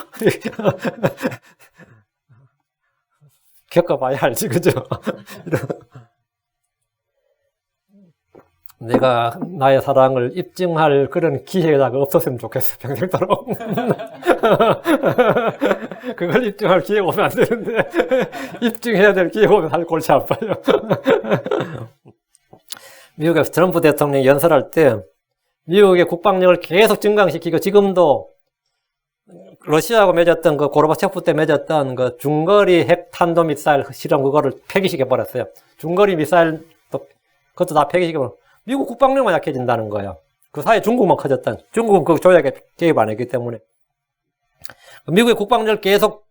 겪어봐야 알지, 그죠? 내가 나의 사랑을 입증할 그런 기회가 없었으면 좋겠어, 평생도록. 그걸 입증할 기회가 오면 안 되는데, 입증해야 될 기회가 오면 할 골치 아파요. 미국에서 트럼프 대통령이 연설할 때, 미국의 국방력을 계속 증강시키고, 지금도 러시아하고 맺었던 그 고르바초프 때 맺었던 그 중거리 핵 탄도 미사일 실험 그거를 폐기시켜 버렸어요. 중거리 미사일 그것도 다 폐기시켜 버렸어요. 미국 국방력만 약해진다는 거예요. 그 사이에 중국만 커졌다. 중국은 그 조약에 개입 안 했기 때문에. 미국의 국방력을 계속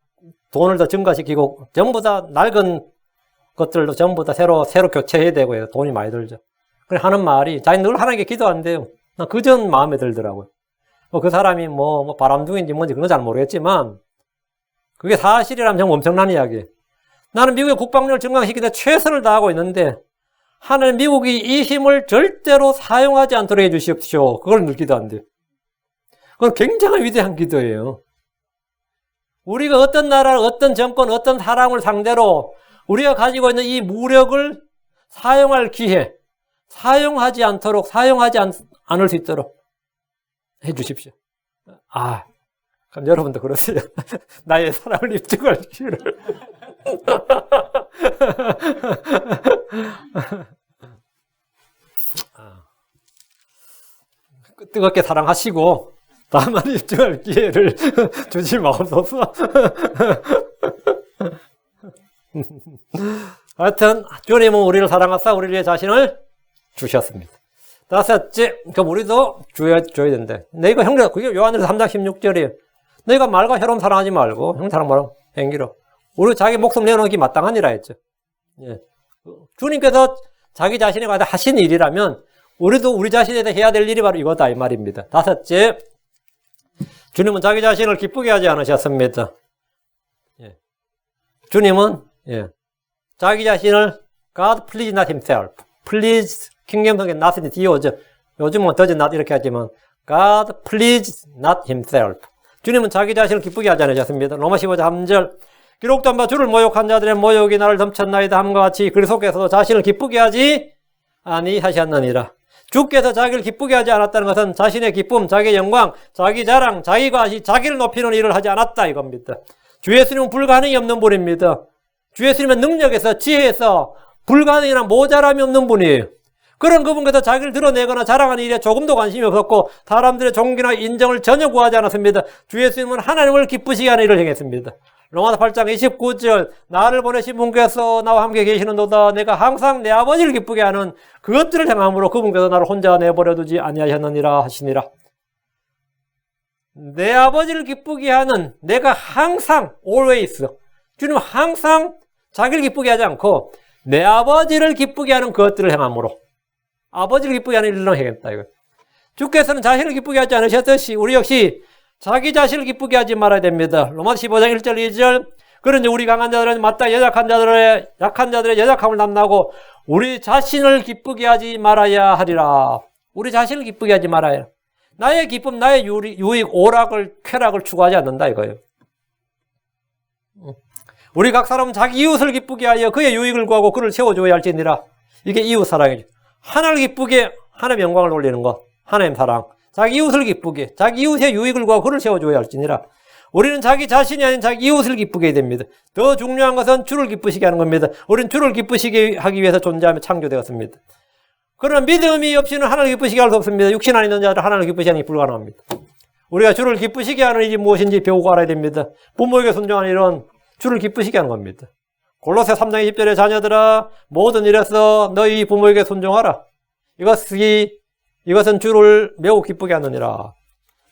돈을 더 증가시키고 전부 다 낡은 것들도 전부 다 새로 교체해야 되고요. 돈이 많이 들죠. 그래 하는 말이 자기 늘 하나님께 기도한대요. 난 그전 마음에 들더라고요. 그 사람이 뭐 바람둥이인지 뭔지 그건 잘 모르겠지만 그게 사실이라면 정말 엄청난 이야기예요. 나는 미국의 국방력을 증강시키는데 최선을 다하고 있는데 하나님 미국이 이 힘을 절대로 사용하지 않도록 해주십시오. 그걸 늘 기도한대요. 그건 굉장히 위대한 기도예요. 우리가 어떤 나라, 어떤 정권, 어떤 사람을 상대로 우리가 가지고 있는 이 무력을 사용할 기회, 사용하지 않을 수 있도록 해 주십시오. 그럼 여러분도 그러세요. 나의 사랑을 입증할 기회를. 뜨겁게 사랑하시고 다만 입증할 기회를 주지 마옵소서. 하여튼 주님은 우리를 사랑하사 우리 위해 자신을 주셨습니다. 다섯째, 그럼 우리도 줘야 된대. 너희가 형제, 그게 요한일서 3장 16절이에요. 너희가 말과 혀로 사랑하지 말고 형 사랑 말고 행위로. 우리 자기 목숨 내놓기 마땅하니라 했죠. 예. 주님께서 자기 자신에 관해 하신 일이라면 우리도 우리 자신에 대해 해야 될 일이 바로 이거다 이 말입니다. 다섯째, 주님은 자기 자신을 기쁘게 하지 않으셨습니다. 예. 주님은 자기 자신을 God please not himself. please 킹겸성에 not이 뒤오죠. 요즘은 does not 이렇게 하지만 God please not himself. 주님은 자기 자신을 기쁘게 하지 않으셨습니다. 로마 15장 3절 기록된 바 주를 모욕한 자들의 모욕이 나를 덮쳤나이다 함과 같이 그리스도께서도 자신을 기쁘게 하지 아니하셨느니라. 주께서 자기를 기쁘게 하지 않았다는 것은 자신의 기쁨, 자기의 영광, 자기 자랑, 자기를 높이는 일을 하지 않았다 이겁니다. 주 예수님은 불가능이 없는 분입니다. 주 예수님은 능력에서 지혜에서 불가능이나 모자람이 없는 분이에요. 그런 그분께서 자기를 드러내거나 자랑하는 일에 조금도 관심이 없었고 사람들의 존경이나 인정을 전혀 구하지 않았습니다. 주 예수님은 하나님을 기쁘시게 하는 일을 행했습니다. 로마서 8장 29절 나를 보내신 분께서 나와 함께 계시는도다 내가 항상 내 아버지를 기쁘게 하는 그것들을 행함으로 그분께서 나를 혼자 내버려두지 아니하셨느니라 하시니라. 내 아버지를 기쁘게 하는 내가 항상 always 주님은 항상 자기를 기쁘게 하지 않고 내 아버지를 기쁘게 하는 그것들을 행함으로 아버지를 기쁘게 하는 일을 행했다 이거. 주께서는 자신을 기쁘게 하지 않으셨듯이 우리 역시 자기 자신을 기쁘게 하지 말아야 됩니다. 로마서 15장 1절 2절 그런데 우리 강한 자들은 마땅히 약한 자들의 연약함을 담나고 우리 자신을 기쁘게 하지 말아야 하리라. 우리 자신을 기쁘게 하지 말아야. 나의 기쁨, 나의 유익, 오락을, 쾌락을 추구하지 않는다 이거예요. 우리 각 사람은 자기 이웃을 기쁘게 하여 그의 유익을 구하고 그를 세워줘야 할지니라. 이게 이웃 사랑이죠. 하나님을 기쁘게 하나님의 영광을 올리는 것. 하나님 사랑. 자기 이웃을 기쁘게, 자기 이웃의 유익을 구하고 그를 세워줘야 할지니라. 우리는 자기 자신이 아닌 자기 이웃을 기쁘게 해야 됩니다. 더 중요한 것은 주를 기쁘시게 하는 겁니다. 우리는 주를 기쁘시게 하기 위해서 존재하며 창조되었습니다. 그러나 믿음이 없이는 하나님을 기쁘시게 할 수 없습니다. 육신 안에 있는 자들 하나님을 기쁘시게 하는 게 불가능합니다. 우리가 주를 기쁘시게 하는 일이 무엇인지 배우고 알아야 됩니다. 부모에게 순종하는 일은 주를 기쁘시게 하는 겁니다. 골로새 3장 20절에 자녀들아 모든 일에서 너희 부모에게 순종하라. 이것은 주를 매우 기쁘게 하느니라.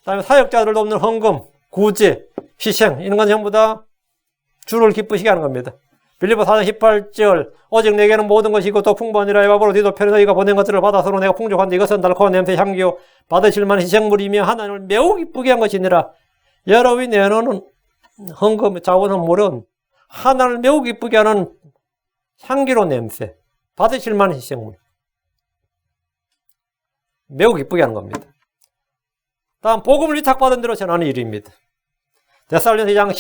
그다음에 사역자들도 없는 헌금, 구제, 희생 이런 건 전부 다 주를 기쁘시게 하는 겁니다. 빌립보 4장 18절 오직 내게는 모든 것이 있고 또 풍부하니라. 에바브로 디도 편히 너희가 보낸 것들을 받아서로 내가 풍족한데 이것은 달콤한 냄새 향기요 받으실 만한 희생물이며 하나님을 매우 기쁘게 한 것이니라. 여러분이 내놓는 헌금, 자원, 헌물은 하나님을 매우 기쁘게 하는 향기로운 냄새, 받으실 만한 희생물. 매우 기쁘게 하는 겁니다. 다음 복음을 위탁받은 대로 전하는 일입니다. 데살로니가전서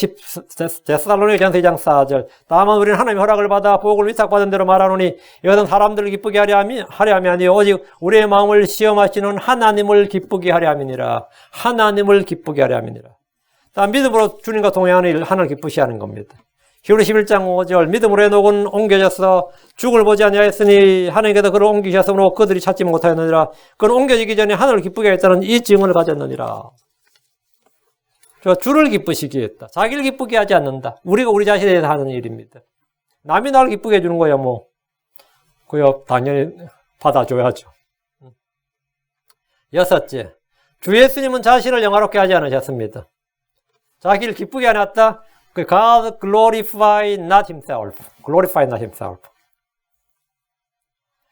2장 4절 다만 우리는 하나님의 허락을 받아 복음을 위탁받은 대로 말하노니 이것은 사람들을 기쁘게 하려 함이 아니요 오직 우리의 마음을 시험하시는 하나님을 기쁘게 하려 함이니라. 하나님을 기쁘게 하려 함이니라. 다음 믿음으로 주님과 동행하는 일 하나님을 기쁘시게 하는 겁니다. 히브리 11장 5절 믿음으로 에녹은 옮겨져서 죽을 보지 아니하였으니 하나님께서 그를 옮기셨으므로 그들이 찾지 못하였느니라. 그는 옮겨지기 전에 하늘을 기쁘게 했다는 이 증언을 가졌느니라. 주를 기쁘시게 했다. 자기를 기쁘게 하지 않는다. 우리가 우리 자신에 대해서 하는 일입니다. 남이 나를 기쁘게 해주는 거야 그야 당연히 받아줘야죠. 여섯째, 주 예수님은 자신을 영화롭게 하지 않으셨습니다. 자기를 기쁘게 안 했다. 그 God glorified not himself. glorified not himself.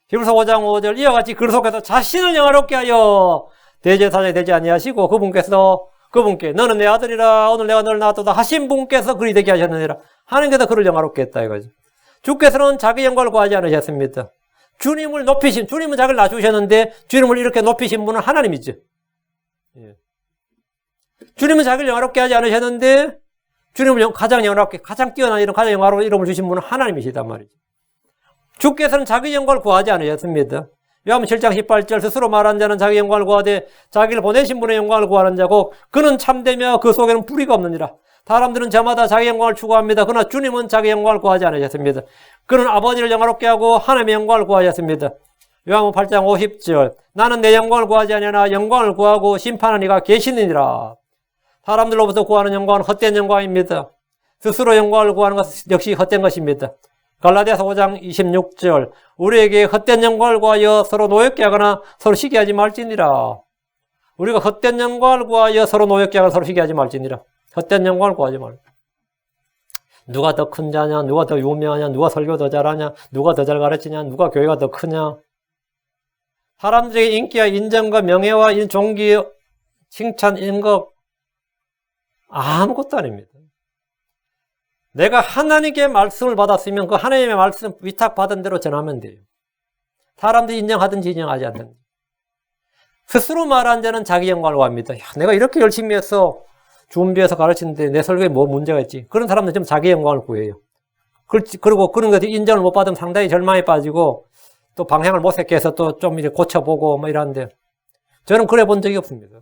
히브리서 5장 5절 이와 같이 그리스도께서 자신을 영화롭게 하여 대제사장이 되지 아니하시고 그분께 너는 내 아들이라 오늘 내가 너를 낳았도다 하신 분께서 그리 되게 하셨느니라. 하나님께서 그를 영화롭게 했다 이거죠. 주께서는 자기 영광을 구하지 않으셨습니다. 주님은 자기를 낮추셨는데 주님을 이렇게 높이신 분은 하나님이죠. 예. 주님은 자기를 영화롭게 하지 않으셨는데 주님을 가장 영화롭게, 가장 뛰어난 이름, 가장 영화로운 이름을 주신 분은 하나님이시단 말이죠. 주께서는 자기 영광을 구하지 않으셨습니다. 요한복음 7장 18절 스스로 말한 자는 자기 영광을 구하되 자기를 보내신 분의 영광을 구하는 자고 그는 참되며 그 속에는 불의가 없느니라. 사람들은 저마다 자기 영광을 추구합니다. 그러나 주님은 자기 영광을 구하지 않으셨습니다. 그는 아버지를 영화롭게 하고 하나님의 영광을 구하셨습니다. 요한복음 8장 50절 나는 내 영광을 구하지 아니하나 영광을 구하고 심판하는 이가 계시느니라. 사람들로부터 구하는 영광은 헛된 영광입니다. 스스로 영광을 구하는 것은 역시 헛된 것입니다. 갈라디아서 5장 26절 우리에게 헛된 영광을 구하여 서로 노엽게 하거나 서로 시기하지 말지니라. 우리가 헛된 영광을 구하여 서로 노엽게 하거나 서로 시기하지 말지니라. 헛된 영광을 구하지 말고. 누가 더 큰 자냐, 누가 더 유명하냐, 누가 설교 더 잘하냐, 누가 더 잘 가르치냐, 누가 교회가 더 크냐. 사람들에게 인기와 인정과 명예와 종기, 칭찬 이런 거 아무것도 아닙니다. 내가 하나님께 말씀을 받았으면 그 하나님의 말씀 위탁받은 대로 전하면 돼요. 사람들이 인정하든지 인정하지 않든지. 스스로 말한 자는 자기 영광을 구합니다. 야, 내가 이렇게 열심히 해서 준비해서 가르치는데 내 설교에 뭐 문제가 있지? 그런 사람들은 좀 자기 영광을 구해요. 그리고 그런 것들 인정을 못 받으면 상당히 절망에 빠지고 또 방향을 모색해 해서 또 좀 이렇게 고쳐보고 뭐 이러는데 저는 그래 본 적이 없습니다.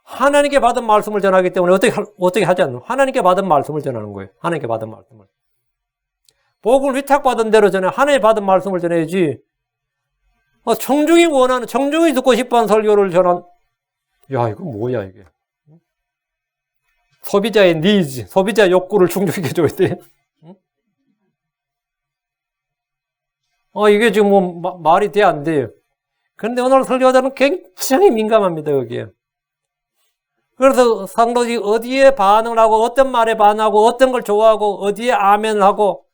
하나님께 받은 말씀을 전하기 때문에 어떻게 하지 않나? 하나님께 받은 말씀을 전하는 거예요. 하나님께 받은 말씀을. 복음을 위탁받은 대로 전해 하나님께 받은 말씀을 전해야지. 청중이 듣고 싶어하는 설교를 전한, 야, 이거 뭐야, 이게. 소비자의 니즈, 소비자의 욕구를 충족시켜줘야 돼. 이게 지금 뭐 말이 돼, 안 돼요. 그런데 오늘 설교자는 굉장히 민감합니다, 여기에. 그래서 상도지 어디에 반응을 하고 어떤 말에 반응하고 어떤 걸 좋아하고 어디에 아멘을 하고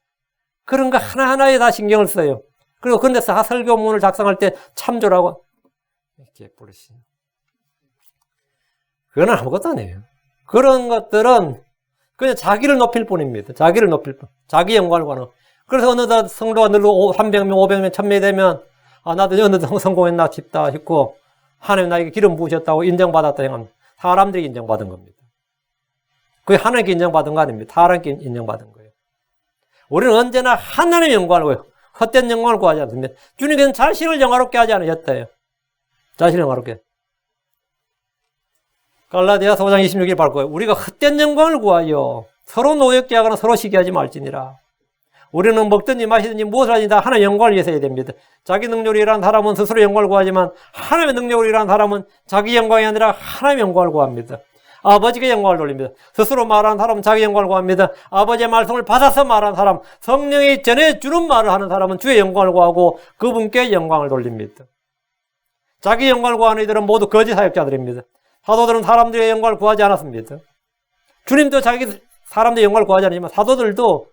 그런 거 하나하나에 다 신경을 써요. 그리고 그런데 설교문을 작성할 때 참조라고 이렇게 부르시. 그건 아무것도 아니에요. 그런 것들은 그냥 자기를 높일 뿐입니다. 자기를 높일 뿐. 자기 영광을 구하는. 그래서 어느덧 성도가 늘고 300명, 500명, 1000명이 되면 나도 어느덧 성공했나 싶고 하나님 나에게 기름 부으셨다고 인정받았다 행합니다. 사람들이 인정받은 겁니다. 그게 하나님께 인정받은 거 아닙니다. 사람께 인정받은 거예요. 우리는 언제나 하나님의 영광을 구해요. 헛된 영광을 구하지 않습니다. 주님께서는 자신을 영화롭게 하지 않으셨다요. 자신을 영화롭게. 갈라디아서 5장 26일 발 거예요. 우리가 헛된 영광을 구하여 서로 노엽게 하거나 서로 시기하지 말지니라. 우리는 먹든지 마시든지 무엇을 하든지 다 하나님의 영광을 위해서 해야 됩니다. 자기 능력으로 일하는 사람은 스스로 영광을 구하지만 하나님의 능력으로 일하는 사람은 자기 영광이 아니라 하나님의 영광을 구합니다. 아버지께 영광을 돌립니다. 스스로 말하는 사람은 자기 영광을 구합니다. 아버지의 말씀을 받아서 말하는 사람, 성령이 전해주는 말을 하는 사람은 주의 영광을 구하고 그분께 영광을 돌립니다. 자기 영광을 구하는 이들은 모두 거짓 사역자들입니다. 사도들은 사람들의 영광을 구하지 않았습니다. 주님도 사람들의 영광을 구하지 않았지만 사도들도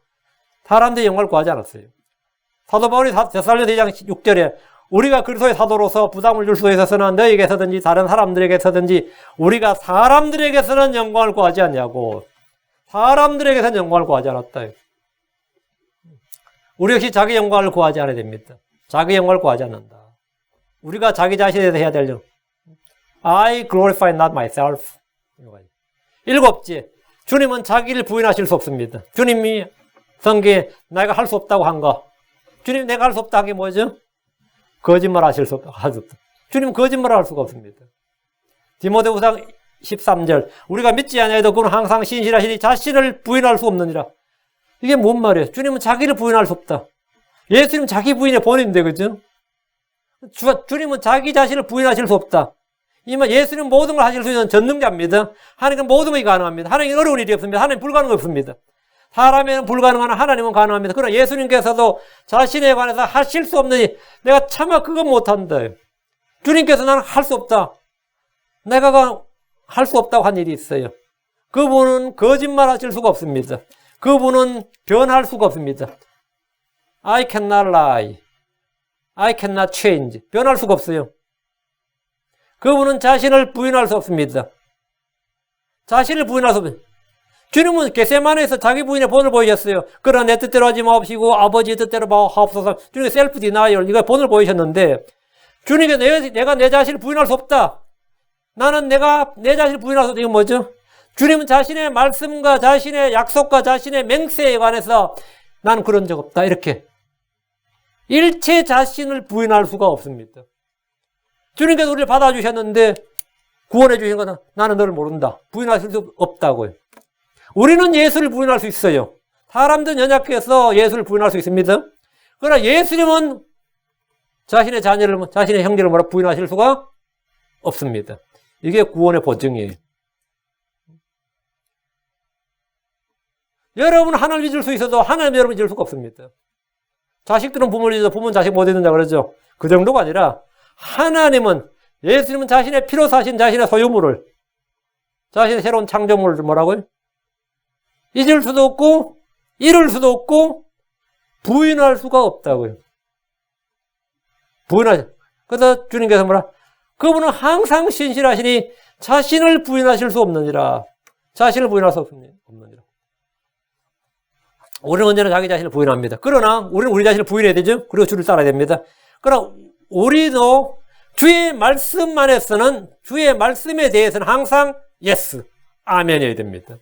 사람들의 영광을 구하지 않았어요. 사도 바울이 데살로니가 2장 6절에 우리가 그리스도의 사도로서 부담을 줄 수 있어서는 너에게서든지 다른 사람들에게서든지 우리가 사람들에게서는 영광을 구하지 않냐고. 사람들에게서는 영광을 구하지 않았다. 우리 역시 자기 영광을 구하지 않아야 됩니다. 자기 영광을 구하지 않는다. 우리가 자기 자신에 대해서 해야 될 일. I glorify not myself. 일곱째, 주님은 자기를 부인하실 수 없습니다. 주님이 성경에 내가 할 수 없다고 한 거. 주님 내가 할 수 없다 한 게 뭐죠? 거짓말 하실 수 없다. 주님은 거짓말을 할 수가 없습니다. 디모데후서 13절 우리가 믿지 아니하여도 그는 항상 신실하시니 자신을 부인할 수 없느니라. 이게 뭔 말이에요? 주님은 자기를 부인할 수 없다. 예수님은 자기 부인의 본인인데 그죠? 주님은 자기 자신을 부인하실 수 없다. 이만 예수님은 모든 걸 하실 수 있는 전능자입니다. 하나님은 모든 것이 가능합니다. 하나님은 어려운 일이 없습니다. 하나님은 불가능한 없습니다. 사람에는 불가능하나 하나님은 가능합니다. 그러나 예수님께서도 자신에 관해서 하실 수 없는 일, 내가 차마 그건 못한다. 주님께서 나는 할 수 없다. 내가 할 수 없다고 한 일이 있어요. 그분은 거짓말 하실 수가 없습니다. 그분은 변할 수가 없습니다. I cannot lie. I cannot change. 변할 수가 없어요. 그분은 자신을 부인할 수 없습니다. 자신을 부인할 수 없습니다. 주님은 겟세마네에서 자기 부인의 본을 보이셨어요. 그러나 내 뜻대로 하지 마옵시고 아버지의 뜻대로 하옵소서. 주님께 셀프 디나이얼, 이거 본을 보이셨는데 주님께 내가 내 자신을 부인할 수 없다. 나는 내가 내 자신을 부인할 수 없다. 이건 뭐죠? 주님은 자신의 말씀과 자신의 약속과 자신의 맹세에 관해서 나는 그런 적 없다. 이렇게 일체 자신을 부인할 수가 없습니다. 주님께서 우리를 받아주셨는데 구원해 주신 것은 나는 너를 모른다. 부인할 수 없다고요. 우리는 예수를 부인할 수 있어요. 사람들은 연약해서 예수를 부인할 수 있습니다. 그러나 예수님은 자신의 자녀를, 자신의 형제를 뭐라 부인하실 수가 없습니다. 이게 구원의 보증이에요. 여러분 하나님 잊을 수 있어도 하나님 여러분 잊을 수가 없습니다. 자식들은 부모를 잊어도 부모는 자식 못 잊는다 그러죠. 그 정도가 아니라 하나님은, 예수님은 자신의 피로 사신 자신의 소유물을, 자신의 새로운 창조물을 뭐라고요? 잊을 수도 없고 잃을 수도 없고 부인할 수가 없다고요. 부인하시. 그래서 주님께서 뭐라? 그분은 항상 신실하시니 자신을 부인하실 수 없느니라. 자신을 부인할 수 없느니라. 우리는 언제나 자기 자신을 부인합니다. 그러나 우리는 우리 자신을 부인해야 되죠. 그리고 주를 따라야 됩니다. 그러나 우리도 주의 말씀 안에서는, 주의 말씀에 대해서는 항상 예스, 아멘이어야 됩니다.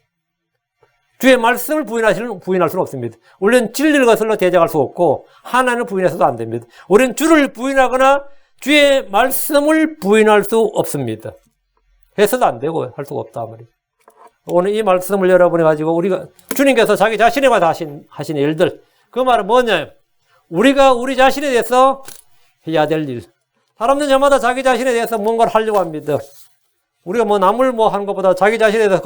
주의 말씀을 부인할 수는 없습니다. 우리는 진리를 거슬러 대적할 수 없고 하나님을 부인해서도 안 됩니다. 우리는 주를 부인하거나 주의 말씀을 부인할 수 없습니다. 해서도 안 되고 할 수가 없다 말이에요. 오늘 이 말씀을 여러분이 가지고 우리가 주님께서 자기 자신에 관해 하신 일들, 그 말은 뭐냐? 우리가 우리 자신에 대해서 해야 될 일. 사람들은 저마다 자기 자신에 대해서 뭔가를 하려고 합니다. 우리가 뭐 남을 뭐 하는 것보다 자기 자신에 대해서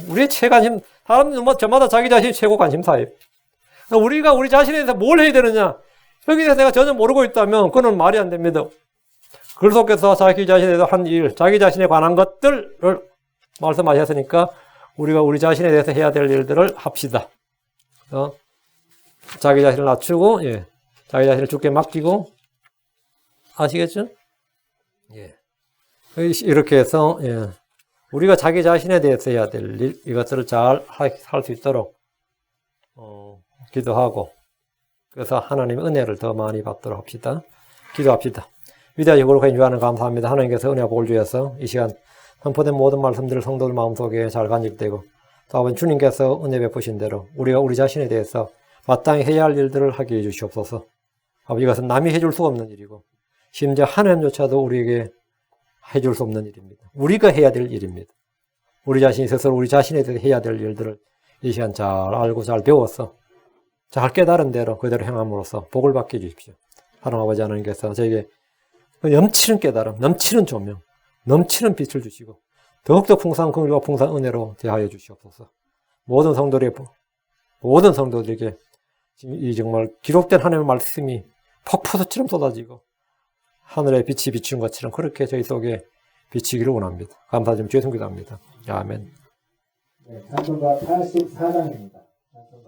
우리의 최관심, 사람들은 저마다 자기 자신이 최고 관심사예요. 우리가 우리 자신에 대해서 뭘 해야 되느냐? 여기에 대해서 내가 전혀 모르고 있다면 그건 말이 안 됩니다. 글 속에서 자기 자신에 대해서 한 일, 자기 자신에 관한 것들을 말씀하셨으니까 우리가 우리 자신에 대해서 해야 될 일들을 합시다. 자기 자신을 낮추고, 예, 자기 자신을 주께 맡기고, 아시겠죠? 예. 이렇게 해서, 예, 우리가 자기 자신에 대해서 해야 될 일, 이것들을 잘 할 수 있도록 기도하고, 그래서 하나님의 은혜를 더 많이 받도록 합시다. 기도합시다. 위대하시고 거룩하신 주 하나님 감사합니다. 하나님께서 은혜와 복을 주셔서 이 시간 선포된 모든 말씀들을 성도들 마음속에 잘 간직되고, 또 아버지 주님께서 은혜 베푸신 대로 우리가 우리 자신에 대해서 마땅히 해야 할 일들을 하게 해주시옵소서. 아버지, 이것은 남이 해줄 수가 없는 일이고 심지어 하나님조차도 우리에게 해줄 수 없는 일입니다. 우리가 해야 될 일입니다. 우리 자신이 스스로 우리 자신에 대해서 해야 될 일들을 이 시간 잘 알고 잘 배워서 잘 깨달은 대로 그대로 행함으로써 복을 받게 해주십시오. 하나님 아버지 하나님께서 저에게 넘치는 깨달음, 넘치는 조명, 넘치는 빛을 주시고 더욱더 풍성한 긍휼과 풍성한 은혜로 대하여 주시옵소서. 모든 성도들에게 이 정말 기록된 하나님의 말씀이 폭포수처럼 쏟아지고 하늘의 빛이 비추는 것처럼 그렇게 저희 속에 비치기를 원합니다. 감사드리며 주의 손 기도합니다. 아멘. 네, 찬송가 84장입니다.